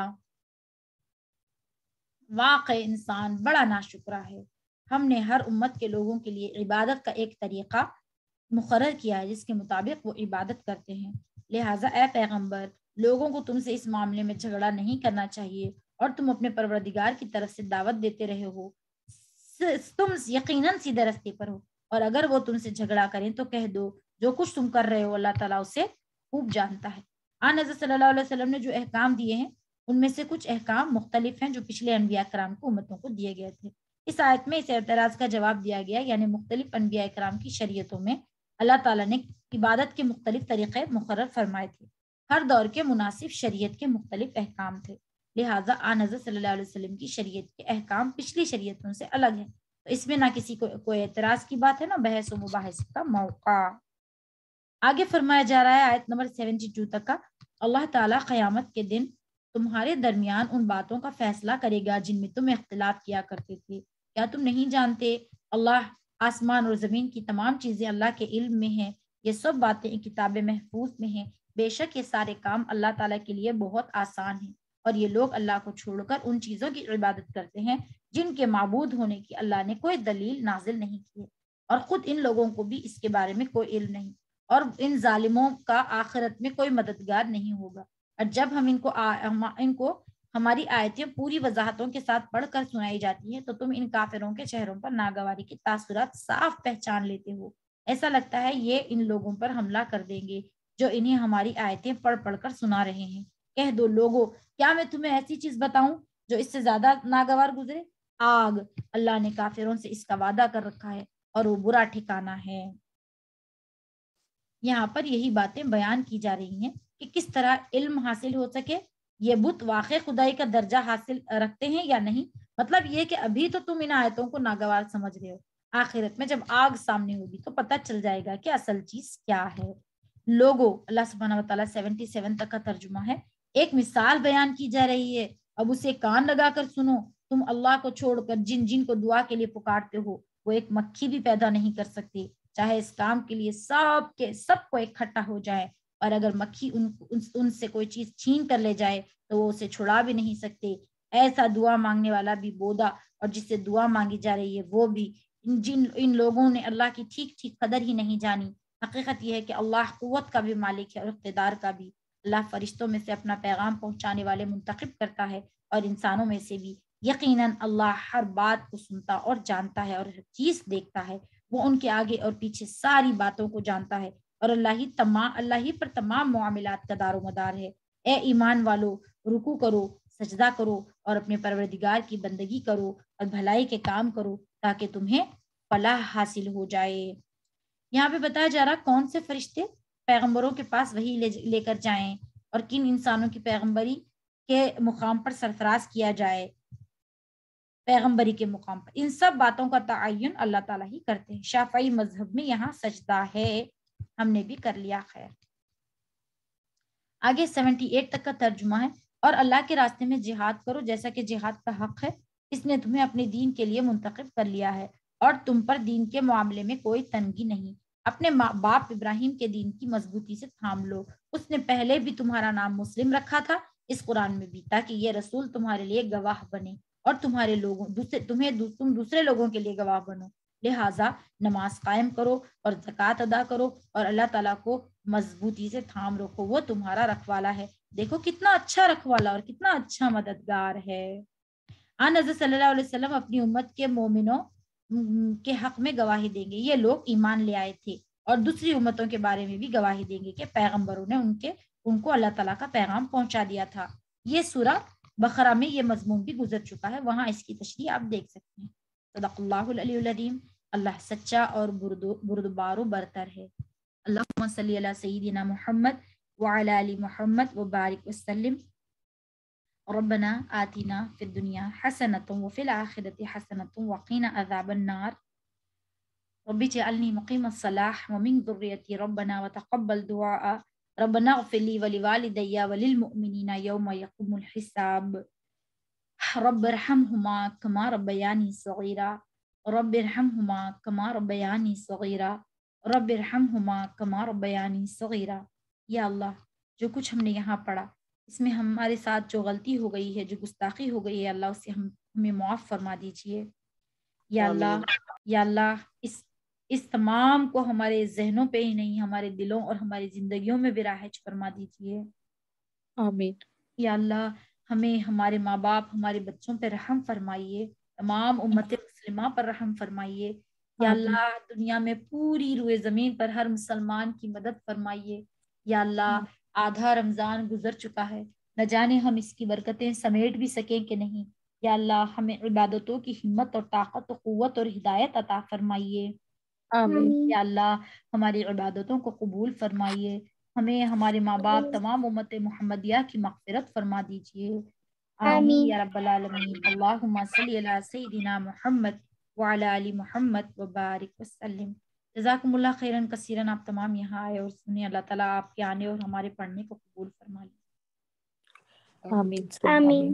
واقع انسان بڑا ناشکرا ہے. ہم نے ہر امت کے لوگوں کے لیے عبادت کا ایک طریقہ مقرر کیا ہے جس کے مطابق وہ عبادت کرتے ہیں. لہٰذا اے پیغمبر، لوگوں کو تم سے اس معاملے میں جھگڑا نہیں کرنا چاہیے اور تم اپنے پروردگار کی طرف سے دعوت دیتے رہے ہو. تم یقیناً سیدھے راستے پر ہو، اور اگر وہ تم سے جھگڑا کریں تو کہہ دو جو کچھ تم کر رہے ہو اللہ تعالیٰ اسے خوب جانتا ہے. آن حضرت صلی اللہ علیہ وسلم نے جو احکام دیے ہیں ان میں سے کچھ احکام مختلف ہیں جو پچھلے انبیاء کرام کو امتوں کو دیے گئے تھے. اس آیت میں اس اعتراض کا جواب دیا گیا، یعنی مختلف انبیاء کرام کی شریعتوں میں اللہ تعالیٰ نے عبادت کے مختلف طریقے مقرر فرمائے تھے. ہر دور کے مناسب شریعت کے مختلف احکام تھے. لہٰذا آن حضرت صلی اللہ علیہ وسلم کی شریعت کے احکام پچھلی شریعتوں سے الگ ہیں. تو اس میں نہ کسی کو کوئی اعتراض کی بات ہے، نہ بحث و مباحث کا موقع. آگے فرمایا جا رہا ہے آیت نمبر 72 تک کا. اللہ تعالیٰ قیامت کے دن تمہارے درمیان ان باتوں کا فیصلہ کرے گا جن میں تم اختلاف کیا کرتے تھے. کیا تم نہیں جانتے اللہ آسمان اور زمین کی تمام چیزیں اللہ کے علم میں ہیں. یہ سب باتیں کتاب محفوظ میں ہیں. بے شک یہ سارے کام اللہ تعالیٰ کے لیے بہت آسان ہیں، اور یہ لوگ اللہ کو چھوڑ کر ان چیزوں کی عبادت کرتے ہیں جن کے معبود ہونے کی اللہ نے کوئی دلیل نازل نہیں کی ہے، اور خود ان لوگوں کو بھی اس کے بارے میں کوئی علم نہیں، اور ان ظالموں کا آخرت میں کوئی مددگار نہیں ہوگا۔ اور جب ہم ان کو ہماری آیتیں پوری وضاحتوں کے ساتھ پڑھ کر سنائی جاتی ہیں تو تم ان کافروں کے چہروں پر ناگواری کے تاثرات صاف پہچان لیتے ہو۔ ایسا لگتا ہے یہ ان لوگوں پر حملہ کر دیں گے جو انہیں ہماری آیتیں پڑھ پڑھ کر سنا رہے ہیں۔ کہہ دو لوگوں، کیا میں تمہیں ایسی چیز بتاؤں جو اس سے زیادہ ناگوار گزرے؟ آگ، اللہ نے کافروں سے اس کا وعدہ کر رکھا ہے اور وہ برا ٹھکانہ ہے۔ یہاں پر یہی باتیں بیان کی جا رہی ہیں کہ کس طرح علم حاصل ہو سکے۔ یہ بت واقع خدائی کا درجہ حاصل رکھتے ہیں یا نہیں؟ مطلب یہ کہ ابھی تو تم ان آیتوں کو ناگوار سمجھ رہے ہو، آخرت میں جب آگ سامنے ہوگی تو پتہ چل جائے گا کہ اصل چیز کیا ہے۔ لوگو، اللہ سبحانہ و تعالیٰ 77 تک کا ترجمہ ہے، ایک مثال بیان کی جا رہی ہے، اب اسے کان لگا کر سنو۔ تم اللہ کو چھوڑ کر جن جن کو دعا کے لیے پکارتے ہو وہ ایک مکھی بھی پیدا نہیں کر سکتے، چاہے اس کام کے لیے سب کو اکٹھا ہو جائے، اور اگر مکھی ان سے کوئی چیز چھین کر لے جائے تو وہ اسے چھڑا بھی نہیں سکتے۔ ایسا دعا مانگنے والا بھی بودا، اور جس سے دعا مانگی جا رہی ہے وہ بھی۔ ان لوگوں نے اللہ کی ٹھیک ٹھیک قدر ہی نہیں جانی۔ حقیقت یہ ہے کہ اللہ قوت کا بھی مالک ہے اور اقتدار کا بھی۔ اللہ فرشتوں میں سے اپنا پیغام پہنچانے والے منتخب کرتا ہے اور انسانوں میں سے بھی۔ یقیناً اللہ ہر بات کو سنتا اور جانتا ہے اور ہر چیز دیکھتا ہے، وہ ان کے آگے اور پیچھے ساری باتوں کو جانتا ہے، اور اللہ ہی پر تمام معاملات کا دار و مدار ہے۔ اے ایمان والو، رکوع کرو، سجدہ کرو اور اپنے پروردگار کی بندگی کرو اور بھلائی کے کام کرو تاکہ تمہیں فلاح حاصل ہو جائے۔ یہاں پہ بتایا جا رہا کون سے فرشتے پیغمبروں کے پاس وہی لے کر جائیں اور کن انسانوں کی پیغمبری کے مقام پر سرفراز کیا جائے، پیغمبری کے مقام پر۔ ان سب باتوں کا تعین اللہ تعالیٰ ہی کرتے ہیں۔ شافعی مذہب میں یہاں سجدہ ہے، ہم نے بھی کر لیا، خیر۔ آگے 78 تک کا ترجمہ ہے، اور اللہ کے راستے میں جہاد کرو جیسا کہ جہاد کا حق ہے، اس نے تمہیں اپنے دین کے لیے منتخب کر لیا ہے اور تم پر دین کے معاملے میں کوئی تنگی نہیں۔ اپنے باپ ابراہیم کے دین کی مضبوطی سے تھام لو، اس نے پہلے بھی تمہارا نام مسلم رکھا تھا اس قرآن میں بھی، تاکہ یہ رسول تمہارے لیے گواہ بنے اور تم دوسرے لوگوں کے لیے گواہ بنو۔ لہٰذا نماز قائم کرو اور زکوٰۃ ادا کرو اور اللہ تعالیٰ کو مضبوطی سے تھام رکھو، وہ تمہارا رکھوالا ہے۔ دیکھو کتنا اچھا رکھوالا اور کتنا اچھا مددگار ہے۔ آن حضرت صلی اللہ علیہ وسلم اپنی امت کے مومنوں کے حق میں گواہی دیں گے، یہ لوگ ایمان لے آئے تھے، اور دوسری امتوں کے بارے میں بھی گواہی دیں گے کہ پیغمبروں نے ان کو اللہ تعالیٰ کا پیغام پہنچا دیا تھا۔ یہ سورہ بقرہ میں یہ مضمون بھی گزر چکا ہے، وہاں اس کی تشریح آپ دیکھ سکتے ہیں۔ صدق اللہ العلی العظیم، اللہ سچا اور بردبار و برتر ہے۔ اللہم صلی علی سیدنا محمد وعلی آل محمد وبارک وسلم۔ ربنا آتنا فی الدنیا حسنۃ وفی الآخرۃ حسنۃ وقنا عذاب النار۔ رب اجعلنی مقیم الصلاۃ ومن ذریتی ربنا وتقبل دعاء۔ ربنا اغفر لی ولوالدی وللمؤمنین یوم یقوم الحساب۔ رب ارحمہما کما ربیانی صغیرا، رب ارحمہما کما ربیانی صغیرا، رب ارحمہما کما ربیانی صغیرا۔ یا اللہ، جو کچھ ہم نے یہاں پڑھا اس میں ہمارے ساتھ جو غلطی ہو گئی ہے، جو گستاخی ہو گئی ہے، اللہ اسے ہمیں معاف فرما دیجیے۔ یا اللہ اس تمام کو ہمارے ذہنوں پہ ہی نہیں، ہمارے دلوں اور ہماری زندگیوں میں بھی رائج فرما دیجیے۔ آمین۔ یا اللہ، ہمیں، ہمارے ماں باپ، ہمارے بچوں پہ رحم فرمائیے، تمام امت مسلمہ پر رحم فرمائیے۔ یا اللہ، دنیا میں پوری روئے زمین پر ہر مسلمان کی مدد فرمائیے۔ یا اللہ، آدھا رمضان گزر چکا ہے، نہ جانے ہم اس کی برکتیں سمیٹ بھی سکیں کہ نہیں۔ یا اللہ، ہمیں عبادتوں کی ہمت اور طاقت و قوت اور ہدایت عطا فرمائیے۔ آمین۔ یا اللہ، ہماری عبادتوں کو قبول فرمائیے، ہمیں، ہمارے ماں باپ، تمام امت محمدیہ کی مغفرت فرما دیجیے۔ آمین یا رب العالمین۔ اللہم صلی علی سیدنا محمد وعلی آل محمد وبارک وسلم۔ جزاکم اللہ خیرن کثیرن، آپ تمام یہاں آئے اور سنیں، اللہ تعالیٰ آپ کے آنے اور ہمارے پڑھنے کو قبول فرما لیں۔ آمین۔